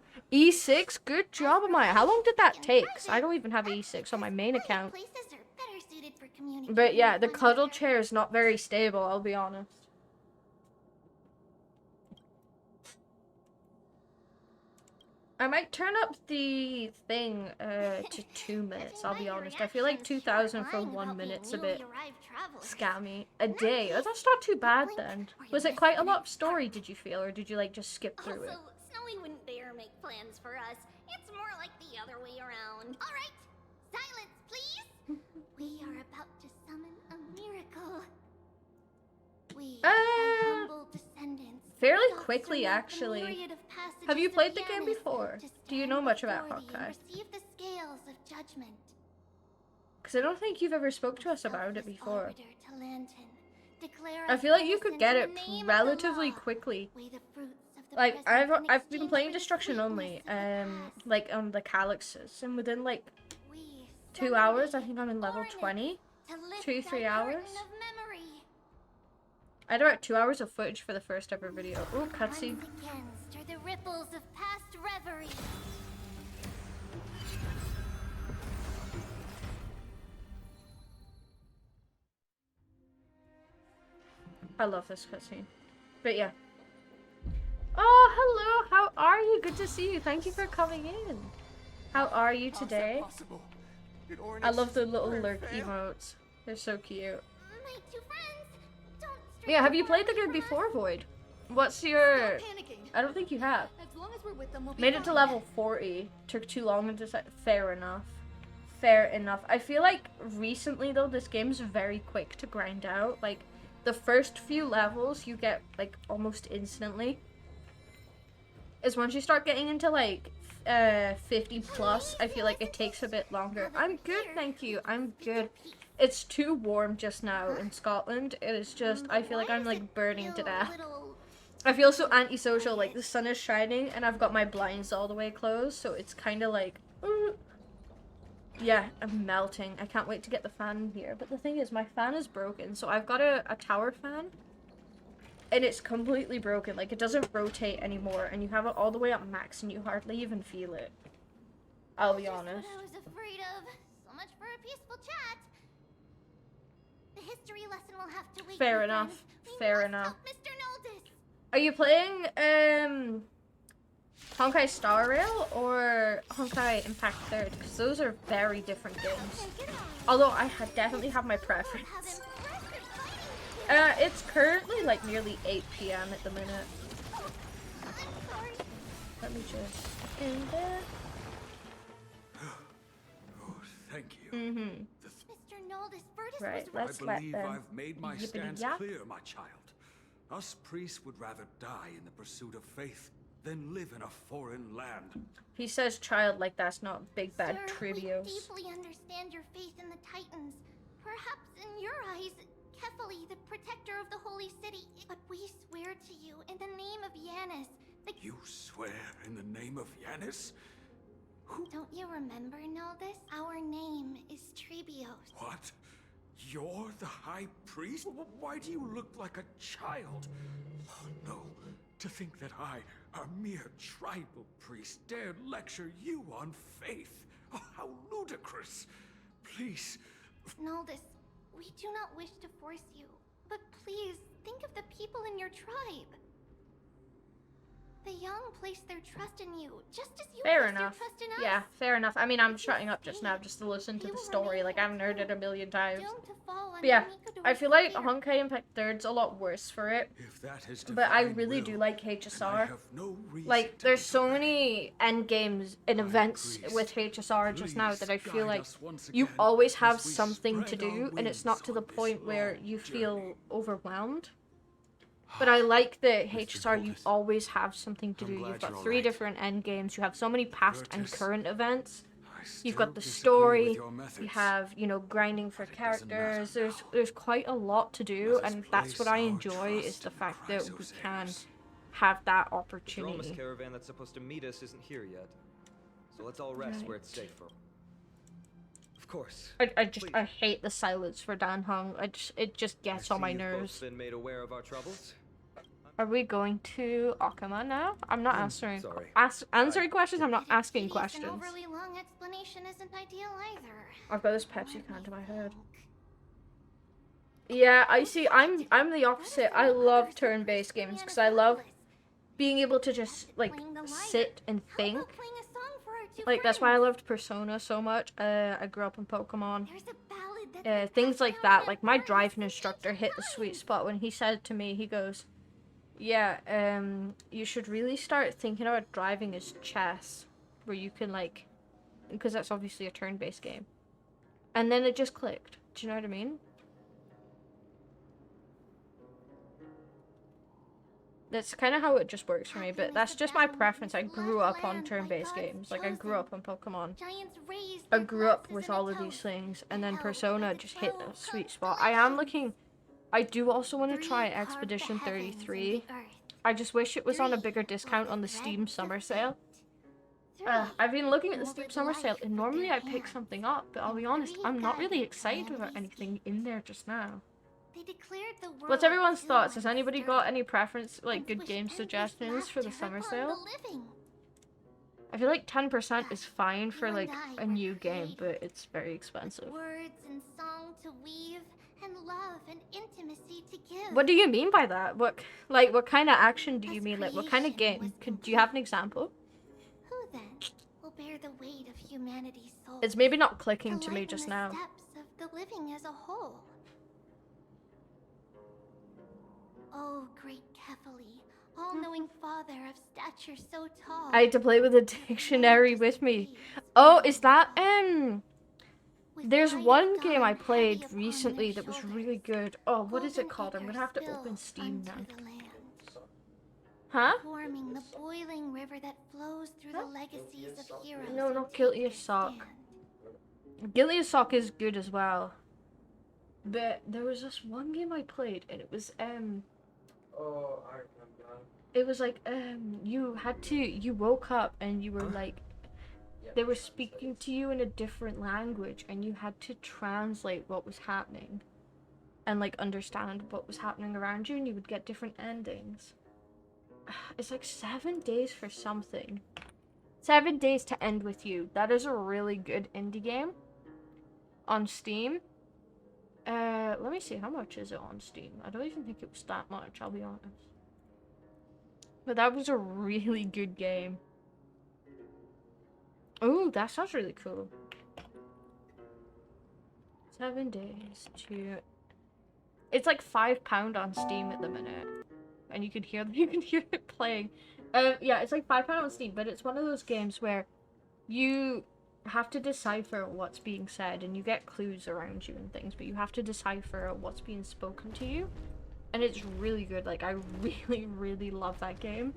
E6, good job, Amaya. How long did that In take? 'Cause I private, don't even have that's E6 on my because main private account. places are better suited for communicating But yeah, with the one cuddle another. chair is not very stable, I'll be honest. I might turn up the thing to 2 minutes, I'll be Judging by your honest. I feel like reactions, 2,000 you're for lying 1 about being minute's a bit newly arrived travelers. scammy. A day? Oh, that's not too bad then. Was it quite a lot of story, did you feel, or did you like just skip through it? Also, Snowy wouldn't dare make plans for us. It's more like the other way around. All right, silence, please. We are about to summon a miracle. We, thy humble descendants, Fairly doth quickly, surmount the actually. myriad of passages Have you of played the game Yanis before? to Do you stand know much about before thee and Hawkeye? receive the scales of judgment. Because I don't think you've ever spoke to us about it Selfless before. arbiter to Lantern, declare I us feel like you could innocent get in it the name of the relatively law. quickly. Weigh the fruits of the Like present in I've been exchange playing for the Destruction Only, sweetness of the past. like on the Calyxes, and within like We 2 summon hours, thee, I think I'm in level Ornith, 20. to lift 2, thy 3 curtain hours. of memory. I had about 2 hours of footage for the first ever video. Ooh, cutscene. Once again stir the ripples of past reverie. I love this cutscene. But yeah. Oh, hello. How are you? Good to see you. Thank you for coming in. How are you today? I love the little lurk emotes. They're so cute. My two friends, don't stray Yeah, have too you far played the away game from before, us. Void? What's your... Panicking. I don't think you have. As long as we're with them, we'll be Made it to fine. level 40. Took too long to decide. Fair enough. Fair enough. I feel like recently, though, this game's very quick to grind out. Like, the first few levels you get, like, almost instantly. Is once you start getting into, like, 50 plus, I feel like it takes a bit longer. I'm good, thank you. I'm good. It's too warm just now in Scotland. It is just, I feel like I'm, like, burning to death. I feel so antisocial, like the sun is shining and I've got my blinds all the way closed, so it's kind of like, yeah, I'm melting. I can't wait to get the fan in here. But the thing is, my fan is broken, so I've got a tower fan, and it's completely broken. Like, it doesn't rotate anymore, and you have it all the way up max, and you hardly even feel it. I'll be honest. What I was afraid of. So much for a peaceful chat. The history lesson will have to wait. Fair my enough. friends. We Fair must enough. help Mr. Noldis. Are you playing, Honkai Star Rail or Honkai Impact 3rd? Because those are very different games. Although I definitely have my preference. It's currently like nearly 8 p.m. at the minute. Let me just in there. Oh, thank you. Mm-hmm. Mr. Noldis, Virtus Right, was let's I let believe them. I've made my Yippity stance yap. clear, my child. Us priests would rather die in the pursuit of faith than live in a foreign land. He says child like that's not big bad Sir, trivios. we deeply understand your faith in the Titans. Perhaps in your eyes, Kefali, the protector of the holy city. But we swear to you in the name of Yanis, the... You swear in the name of Yanis? Who? Don't you remember, Noldis? Our name is Trebios. What? You're the High Priest? Why do you look like a child? Oh, no. To think that I, a mere tribal priest, dared lecture you on faith. Oh, how ludicrous. Please. Noldis, we do not wish to force you, but please think of the people in your tribe. The young place their trust in you, just as you Fair placed enough. your trust in us. Yeah, fair enough. I mean, I'm shutting up just now just to listen to They the will story. remain Like, I've nerded true, a million times. doomed to fall But under yeah, Nicodore's I feel like fear. Honkai Impact 3rd's a lot worse for it. If that is But I divine really will, do like then I HSR. have no reason Like, to there's so disobey. many end games and High events Priest, with HSR just now that I please feel guide like us once you again always as have we something to spread our do, and it's wings not to the on this point where long you journey. feel overwhelmed. But I like that Mr. HSR, you Goldis, always have something to I'm do. glad You've got you're 3 alright. different end games. You have so many past and Virtus, current events. I You've got the still disagree with story. your You methods. have, you know, grinding for But it doesn't matter characters. now. There's quite a lot to do, Let us and that's what place I our enjoy is trust the in fact that we Chrysos can heirs. have that The Dromus opportunity. caravan that's supposed to meet us isn't here yet. So let's all rest where it's Right. safer. Of course. I hate the silence for Dan Hung. It just gets on my You've both nerves. been made aware of our troubles. Are we going to Akama now? I'm not answering sorry. answering questions. I'm not asking An questions. overly long explanation isn't ideal either. I've got this Pepsi can to my head. Yeah, I see. I'm the opposite. I love turn-based games because I love being able to just like sit and think. Like that's why I loved Persona so much. I grew up in Pokemon. There's a ballad that's Things like that. Like my driving instructor hit the sweet spot when he said to me, he goes, "Yeah, you should really start thinking about driving as chess, where you can like, because that's obviously a turn-based game." And then it just clicked. Do you know what I mean? That's kind of how it just works for me, but that's just my preference. I grew up on turn-based games. Like, I grew up on Pokemon. giants raised I their grew up glasses with in a all of these toast. things, and then Held Persona like just hit a 12 sweet spot. I am looking... I do also want to Three try carved the Expedition heavens and 33. the earth. I just wish it was on a Three bigger was discount the on the Steam threads summer of sale. Three I've been looking at the molded Steam summer sale, life and with normally their I pick hands. something up, but I'll be And honest, three I'm not really guided excited about humanity's anything in there just now. They declared the world What's everyone's too thoughts? Has anybody got uncertain any preference, like and good wished game endless suggestions for the laughter summer upon sale? the living. I feel like 10% is fine for You and like I a were new game, created but it's very expensive. Words and song to weave, and love and intimacy to give. What do you mean by that? What kind of action do you As mean? Like what kind of creation game? was Do you have an example? Who then will bear the weight of humanity's soul? It's maybe not clicking to me lighten just the now. steps of the living as a whole. Oh, great Kefali, all-knowing father of stature so tall. I had to play with a dictionary with me. Oh, is that With there's light of one game I dawn played heavy upon recently their that was shoulders, really good. Oh, what is it golden called? I'm gonna acres have to spill open Steam now. unto the land, Huh? forming the boiling river that flows through the legacies of heroes. No, who not take Guilty their as Sock. stand. Guilty as Sock is good as well. But there was this one game I played and it was Oh, I remember. it was like you woke up and you were like they were speaking to you in a different language and you had to translate what was happening and like understand what was happening around you, and you would get different endings. It's like 7 days for something. 7 days to end with you. That is a really good indie game on Steam. Let me see, how much is it on Steam? I don't even think it was that much, I'll be honest. But that was a really good game. Ooh, that sounds really cool. 7 days to... It's like £5 on Steam at the minute. And you can hear it playing. Yeah, it's like £5 on Steam, but it's one of those games where you have to decipher what's being said, and you get clues around you and things, but you have to decipher what's being spoken to you. And it's really good. Like, I really, really love that game.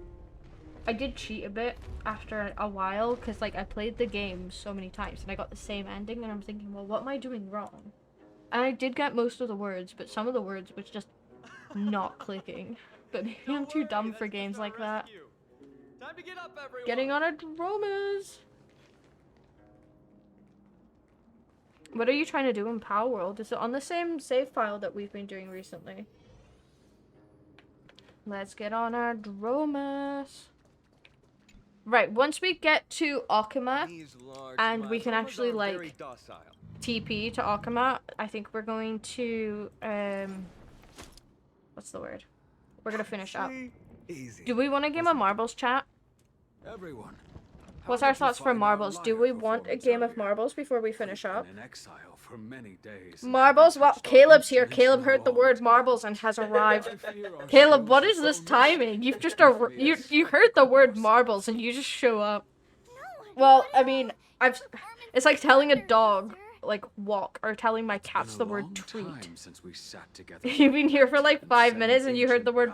I did cheat a bit after a while, because, like, I played the game so many times, and I got the same ending, and I'm thinking, well, what am I doing wrong? And I did get most of the words, but some of the words was just not clicking. But maybe I'm too dumb for games like that. Time to get up, everyone. Getting on a Dromas! What are you trying to do in Power World? Is it on the same save file that we've been doing recently? Let's get on our Dromas. Right, once we get to Akama, and we can actually, like, TP to Akama, I think we're going to, what's the word? We're gonna finish up. Easy. Do we want a game of marbles, chat? Everyone. What's our thoughts for marbles? Do we want a game of marbles before we finish up? In exile for many days. Marbles? Well, Caleb's here. Caleb heard the word marbles and has arrived. Caleb, what is this timing? You've just you heard the word marbles and you just show up. Well, I mean, it's like telling a dog, like, walk, or telling my cats the word treat. Since we sat together. You've been here for like 5 minutes and you heard the word...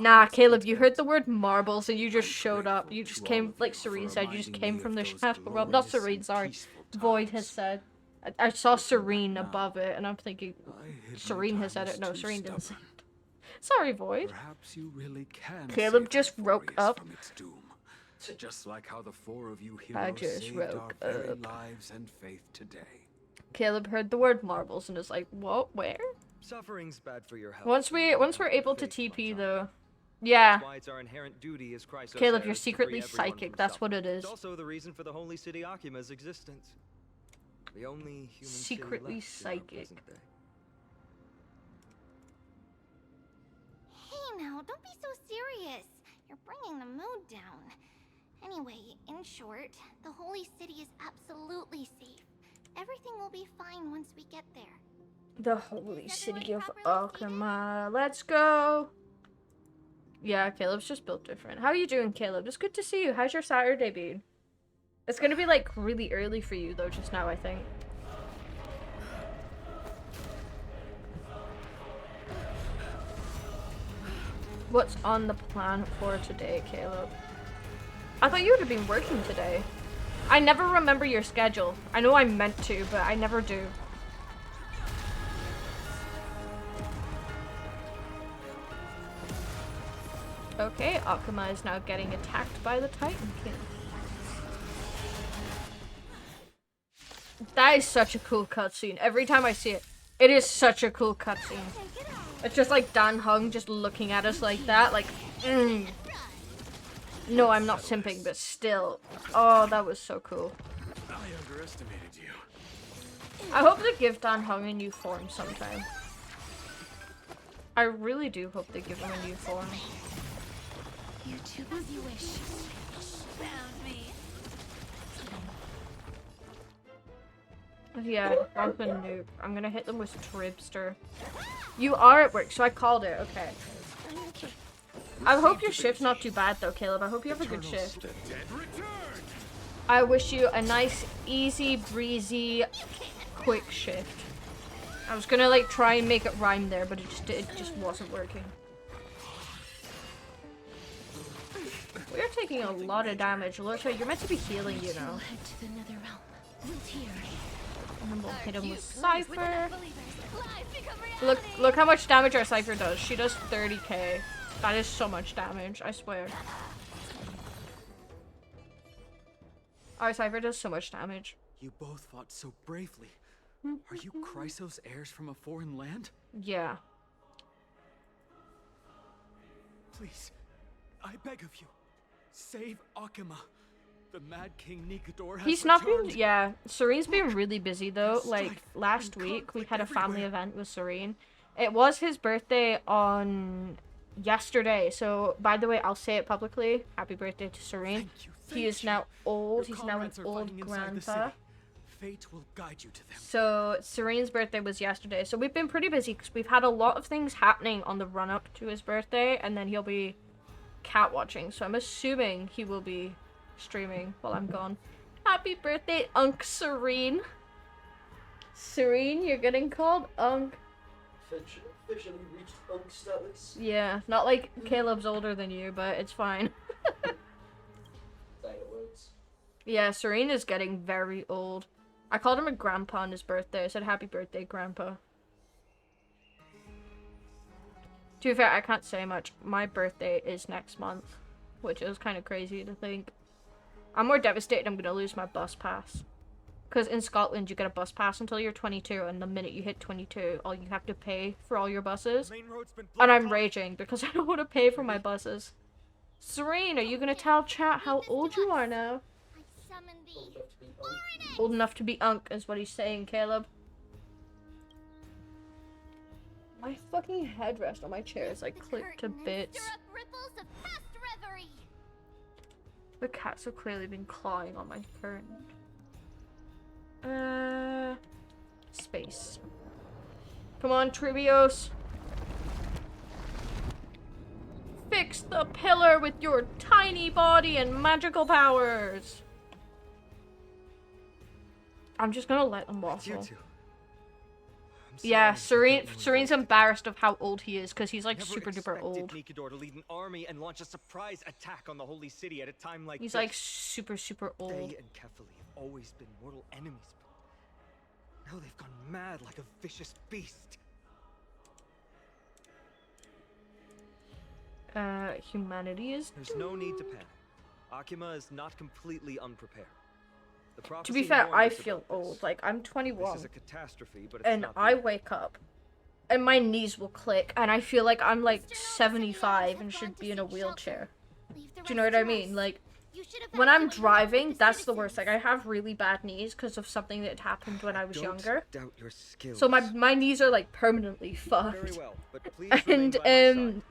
Nah, Caleb, you heard the word marbles and you just showed up. You just came, like Serene said, you just came from the shadow realm. Not Serene, sorry. Void has said. I saw Serene Now, above it, and I'm thinking I hid my Serene has said time it. No, was too Serene didn't say stubborn. it. Sorry, Void. Perhaps you really can Caleb save just woke Amphoreus up. from its doom. Just like how the four of you I heroes just saved our woke very up. lives and faith today. Caleb heard the word marbles and is like, what? Where? Suffering's bad for your health. Once we're able to Faith TP runs though. on. Yeah. That's why it's our inherent duty as Chrysos Caleb, you're heirs to free secretly everyone psychic. from That's what suffering. it is. It's also the reason for the Holy City Akima's existence. The only human Secretly city left psychic. in our present day. Hey now, don't be so serious. You're bringing the mood down. Anyway, in short, the Holy City is absolutely safe. Everything will be fine once we get there. The holy Is city everyone of properly Akama. Let's go. Yeah, Caleb's just built different. How are you doing, Caleb? It's good to see you. How's your Saturday been? It's gonna be like really early for you though, just now, I think. What's on the plan for today, Caleb? I thought you would have been working today. I never remember your schedule. I know I meant to, but I never do. Okay, Akama is now getting attacked by the Titan King. That is such a cool cutscene. Every time I see it, it is such a cool cutscene. It's just like Dan Hung just looking at us like that, like, No, I'm not simping, but still. Oh, that was so cool. I underestimated you. I hope they give Dan Hung a new form sometime. I really do hope they give him a new form. You do as you wish. Found me. Yeah, drop a nuke. I'm gonna hit them with Tribster. You are at work, so I called it. Okay. I hope your shift's not too bad though, Caleb. I hope you have a good shift. The dead return. I wish you a nice, easy, breezy, quick shift. I was gonna like try and make it rhyme there, but it just wasn't working. We are taking a lot of damage. Lorcha, you're meant to be healing, you know. Head to the nether realm. Root here. And then we'll hit him with Cypher. Look how much damage our Cypher does. She does 30k. That is so much damage, I swear. Our Cypher does so much damage. You both fought so bravely. Are you Chrysos heirs from a foreign land? Yeah. Please, I beg of you, save Akama. The Mad King Nikador has He's not been, returned. yeah. Serene's been really busy though. There's Like strife last and week we conflict had a family everywhere. event with Serene. It was his birthday on yesterday. So by the way, I'll say it publicly. Happy birthday to Serene. He is now old. Your He's now an comrades are old fighting inside the grandpa. city. Fate will guide you to them. So Serene's birthday was yesterday. So we've been pretty busy because we've had a lot of things happening on the run up to his birthday, and then he'll be cat watching. So I'm assuming he will be streaming while I'm gone. Happy birthday, Unk Serene. Serene, you're getting called Unk. Officially reached unk status. Yeah, not like Caleb's older than you, but it's fine. That works. Yeah, Serene is getting very old. I called him a grandpa on his birthday. I said happy birthday, grandpa. To be fair, I can't say much. My birthday is next month, which is kind of crazy to think. I'm more devastated I'm gonna lose my bus pass. Because in Scotland, you get a bus pass until you're 22, and the minute you hit 22, all you have to pay for all your buses. And I'm raging because I don't want to pay for my buses. Serene, are you gonna tell chat how old you are now? I summon thee. Old enough to be Unk is what he's saying, Caleb. My fucking headrest on my chair is like clipped to bits. Stir up ripples of past reverie. The cats have clearly been clawing on my curtain. Space. Come on, Tribios. Fix the pillar with your tiny body and magical powers. I'm just gonna let them You waffle. two. I'm Yeah, sorry to put you in Serene's voice. embarrassed of how old he is because he's like Never super duper expected old. Nikador to lead an army and launch a surprise attack on the holy city at a time like He's this. like super They old. and Kefali have always been mortal enemies, but now they've gone mad like a vicious beast. Humanity is There's no need to panic. Akuma is not completely unprepared. The To be prophecy fair, warned I us feel about this. old. Like, I'm This 21. is a catastrophe, but it's And not the I end. wake up and my knees will click and I feel like I'm like Mr. Notice and the 75 others and have should gone to be in a seek wheelchair. shelter. Leave the Do you know rest what I to mean? us. Like, You should when I'm evacuate along with driving, the that's the worst. citizens. Like, I have really bad knees because of something that happened when I was Don't younger. doubt your skills. So my knees are like permanently fucked. Very well, but please remain And by my side.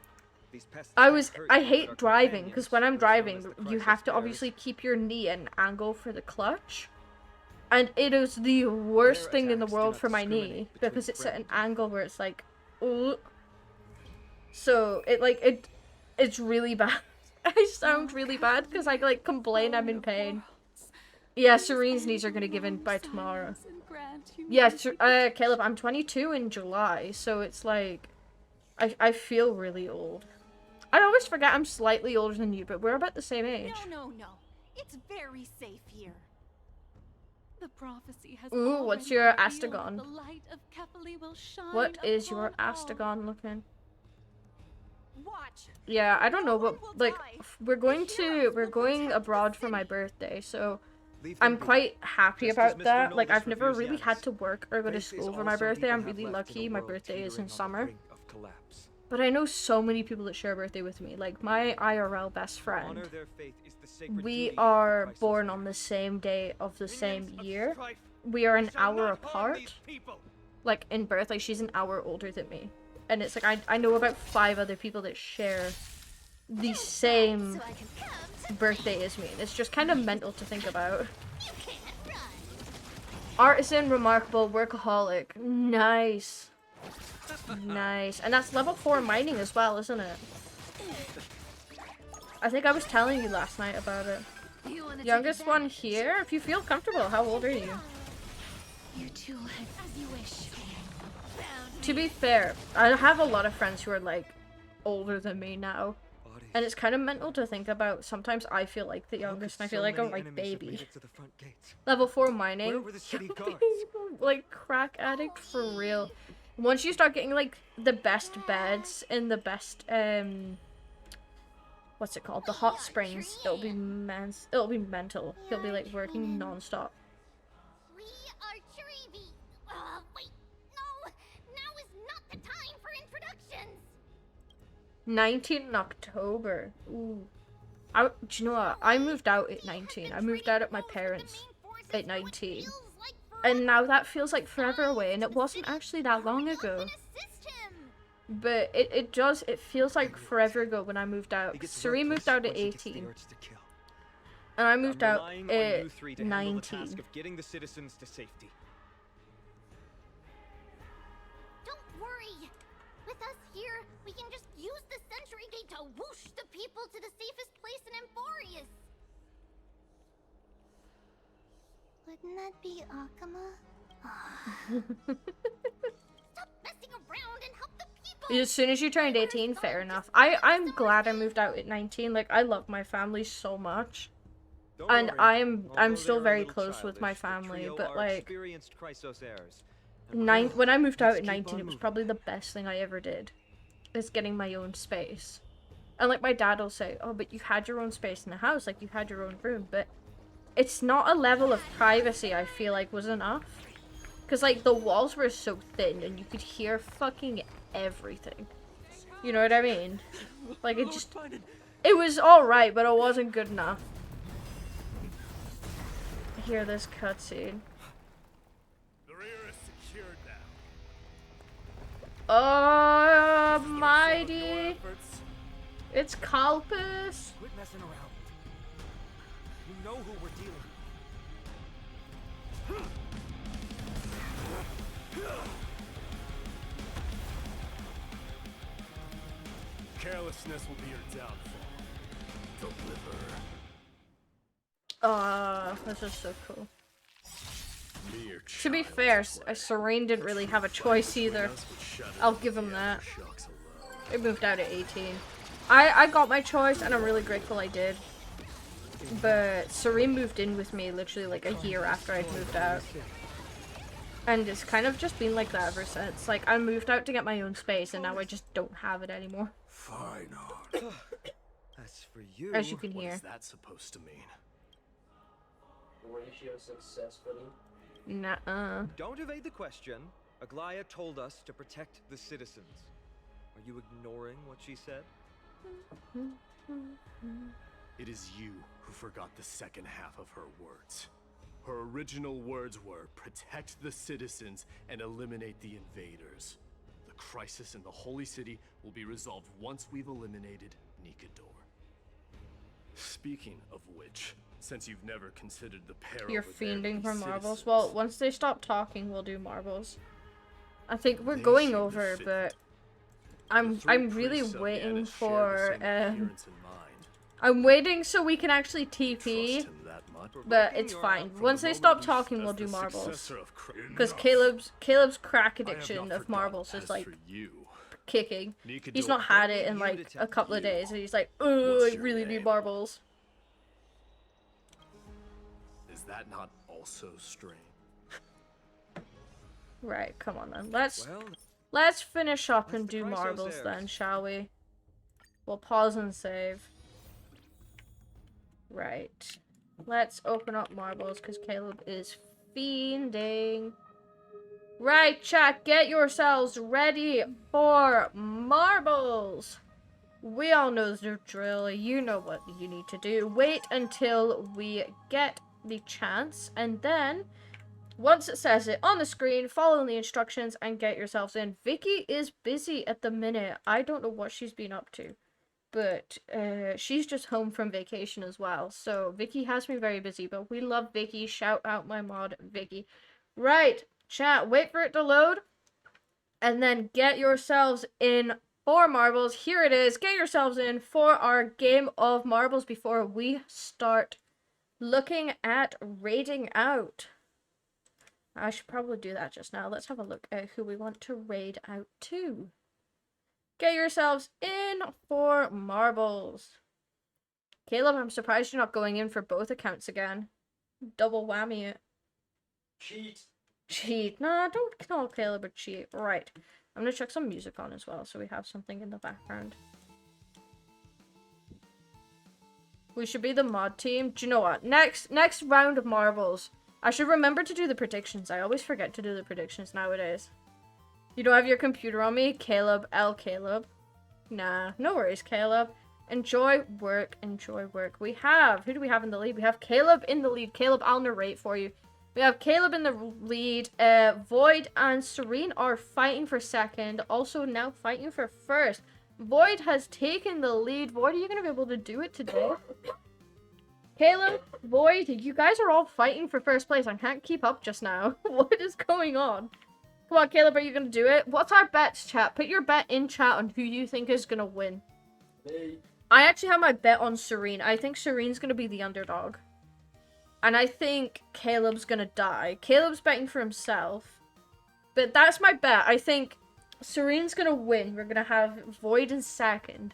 These pests I can't was hurt I you, but hate our driving because companions, when I'm those known driving, as the you crisis have to bearers, obviously keep your knee at an angle for the clutch. And it is the worst Their thing in the attacks do world not for my discriminate knee between because it's at an friend and angle where it's like, ugh. So it's really bad. I sound really bad because I like complain I'm in pain. Yeah, Serene's knees are gonna give in by tomorrow. Yeah, Caleb, I'm 22 in July, so it's like, I feel really old. I always forget I'm slightly older than you, but we're about the same age. No. It's very safe here. The prophecy has Ooh, what's already your revealed that Astagon? the light of Kefali will shine What is your upon all. Astagon looking? Watch. Yeah, I don't know, No one but will like die. we're going The to heroes we're will going protect the abroad for city. my birthday, so Leave them I'm be. quite happy Just as about Mr. that. Like, Noldis I've never refused really Yanis, had to work or go to faith is school for all my some birthday. people I'm have really left in lucky. a My world birthday is teetering in on the summer. brink of collapse. But I know so many people that share a birthday with me. Like, my IRL best To friend. honor their faith is the sacred We duty of the are Chrysos born bearers. on the same day of the same Minions of year. strife We are an shall hour not harm apart. these people. Like, in birth. Like, she's an hour older than me. And it's like, I know about 5 other people that share the same So I can come to birthday as me. And it's just kind of mental to think about. you can't run. Artisan, remarkable, workaholic. Nice. Nice. And that's level 4 mining as well, isn't it? I think I was telling you last night about it. You wanna take Youngest one advantage? here? If you feel comfortable, how old are you? You two, as you wish. Found To be fair, I have a lot of friends who are like older than me now. Bodies. And it's kind of mental to think about. Sometimes I feel like the How youngest could and I feel so like a many like enemies have baby. made it to the front gates? Level 4 mining. Where were the city guards? Like crack addict for real. Once you start getting like the best beds in the best what's it called? The hot springs, it'll be mental. He'll be like working non-stop. We are Treevy. Wait, no. Now is not the time for introductions. 19 in October. Ooh. Do you know what? I moved out at 19. I moved out at my parents at 19. And now that feels like forever away, and it wasn't actually that long ago. But it feels like forever ago when I moved out. He gets Serene moved reckless out at once he gets the 18. urge to kill. And I moved I'm out relying on you at three to handle the task 19. of getting the citizens to safety. Don't worry. With us here, we can just use the Century Gate to whoosh the people to the safest place in Amphoreus. Wouldn't that be Akuma? Stop messing around and help the people. As soon as you turned 18, fair enough. I'm glad I moved out at 19. Like, I love my family so much. Don't And worry. I'm Although still they are a very little close with my childish, the family, trio but are like experienced Chrysos heirs. And when I moved out let's at keep 19, on it was moving. probably the best thing I ever did. Is getting my own space. And like my dad will say, "Oh, but you had your own space in the house, like you had your own room." But it's not a level of privacy I feel like was enough. Cause like the walls were so thin and you could hear fucking everything. You know what I mean? Like it was alright, but it wasn't good enough. I hear this cutscene. The rear is secured now. Almighty! Efforts. It's Calpus! Quit messing around. You know who we're dealing with. Carelessness will be your downfall. Deliver. This is so cool. Mere To be fair, Serene didn't really have a choice either. I'll give him that. I moved out at 18. I got my choice and I'm really grateful I did. But Serene moved in with me literally like a year after I'd moved out. And it's kind of just been like that ever since. Like, I moved out to get my own space, and now I just don't have it anymore. Fine art. As for you, As you can What hear. is that supposed to mean? Ratio successfully. Nuh-uh. don't evade the question. Aglaia told us to protect the citizens. Are you ignoring what she said? It is you who forgot the second half of her words. Her original words were, protect the citizens and eliminate the invaders. The crisis in the Holy City will be resolved once we've eliminated Nikador. Speaking of which, since you've never considered the peril You're that there to fiending be for marbles. citizens, Well, once they stop talking, we'll do marbles. I think we're they going seem to over, fit. but The I'm three really priests of waiting Yanis share the for same appearance and mind. I'm waiting so we can actually Trust TP, him that much? but it's fine. Once they stop talking, we'll do As the marbles. successor of Because Enough. Caleb's crack I have addiction not of forgotten. marbles As is like for you, kicking. Nikador, He's not had it in You like a detect couple of you. days, and he's like, oh, What's I your really need name? marbles. is that not also strange? Right, come on then. Well, Let's finish up That's and the do Chrysos marbles heirs. then, shall we? We'll pause and save. Right. Let's open up marbles because Caleb is fiending. Right, chat, get yourselves ready for marbles. We all know the drill. You know what you need to do. Wait until we get the chance, and then once it says it on the screen, follow the instructions and get yourselves in. Vicky is busy at the minute. I don't know what she's been up to, but she's just home from vacation as well. So Vicky has been very busy, but we love Vicky. Shout out my mod, Vicky. Right, chat, wait for it to load, and then get yourselves in for marbles. Here it is. Get yourselves in for our game of marbles before we start looking at raiding out. I should probably do that just now. Let's have a look at who we want to raid out to. Get yourselves in for marbles. Caleb, I'm surprised you're not going in for both accounts again. Double whammy it. Cheat. Cheat. Nah, don't call Caleb a cheat. Right. I'm gonna check some music on as well so we have something in the background. We should be the mod team. Do you know what? Next round of marbles. I should remember to do the predictions. I always forget to do the predictions nowadays. You don't have your computer on me? Caleb. Caleb. Nah, no worries, Caleb. Enjoy work. Enjoy work. We have... Who do we have in the lead? We have Caleb in the lead. Caleb, I'll narrate for you. We have Caleb in the lead. Void and Serene are fighting for second. Also now fighting for first. Void has taken the lead. Void, are you going to be able to do it today? Caleb, Void, you guys are all fighting for first place. I can't keep up just now. What is going on? Come on, Caleb, are you going to do it? What's our bets, chat? Put your bet in chat on who you think is going to win. Me. I actually have my bet on Serene. I think Serene's going to be the underdog. And I think Caleb's going to die. Caleb's betting for himself. But that's my bet. I think Serene's going to win. We're going to have Void in second.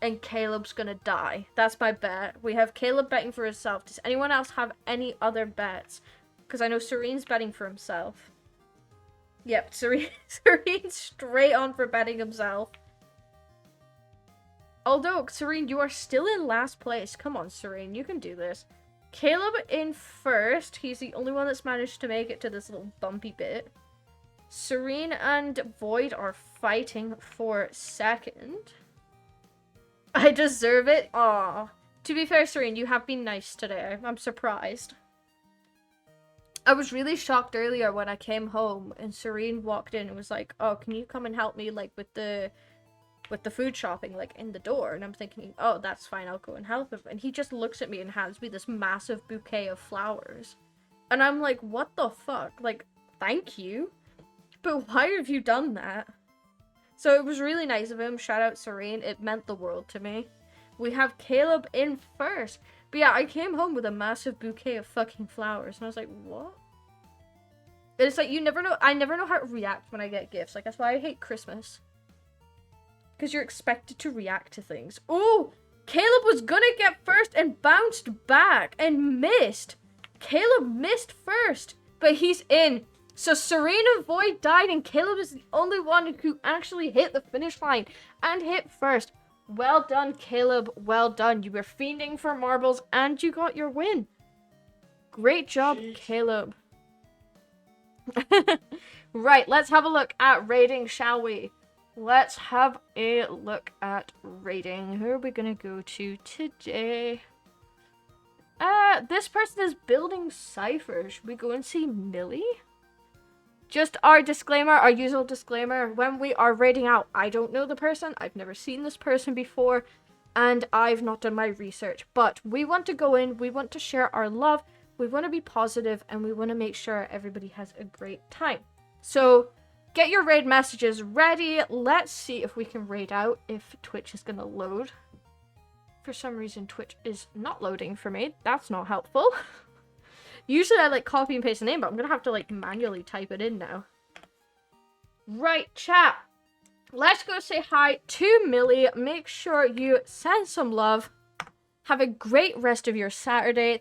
And Caleb's gonna die. That's my bet. We have Caleb betting for himself. Does anyone else have any other bets? Because I know Serene's betting for himself. Yep, Serene's straight on for betting himself. Although, Serene, you are still in last place. Come on, Serene, you can do this. Caleb in first. He's the only one that's managed to make it to this little bumpy bit. Serene and Void are fighting for second. I deserve it. Aw. To be fair, Serene, you have been nice today. I'm surprised. I was really shocked earlier when I came home and Serene walked in and was like, oh, can you come and help me, like, with the food shopping, like, in the door? And I'm thinking, oh, that's fine, I'll go and help him. And he just looks at me and hands me this massive bouquet of flowers. And I'm like, what the fuck? Like, thank you. But why have you done that? So it was really nice of him. Shout out Serene. It meant the world to me. We have Caleb in first. But yeah, I came home with a massive bouquet of fucking flowers. And I was like, what? And it's like, you never know. I never know how to react when I get gifts. Like, that's why I hate Christmas. Because you're expected to react to things. Ooh! Caleb was gonna get first and bounced back and missed. Caleb missed first, but he's in. So Serena Void died and Caleb is the only one who actually hit the finish line and hit first. Well done, Caleb. Well done. You were fiending for marbles and you got your win. Great job, Caleb. Right, let's have a look at rating, shall we? Let's have a look at rating. Who are we gonna go to today? This person is building ciphers. Should we go and see Millie? Just our disclaimer, our usual disclaimer. When we are rating out, I don't know the person. I've never seen this person before. And I've not done my research. But we want to go in. We want to share our love. We want to be positive. And we want to make sure everybody has a great time. So get your raid messages ready. Let's see if we can raid out. If Twitch is going to load. For some reason, Twitch is not loading for me. That's not helpful. Usually I like copy and paste the name, but I'm gonna have to like manually type it in now. Right, chat. Let's go say hi to Millie. Make sure you send some love. Have a great rest of your Saturday.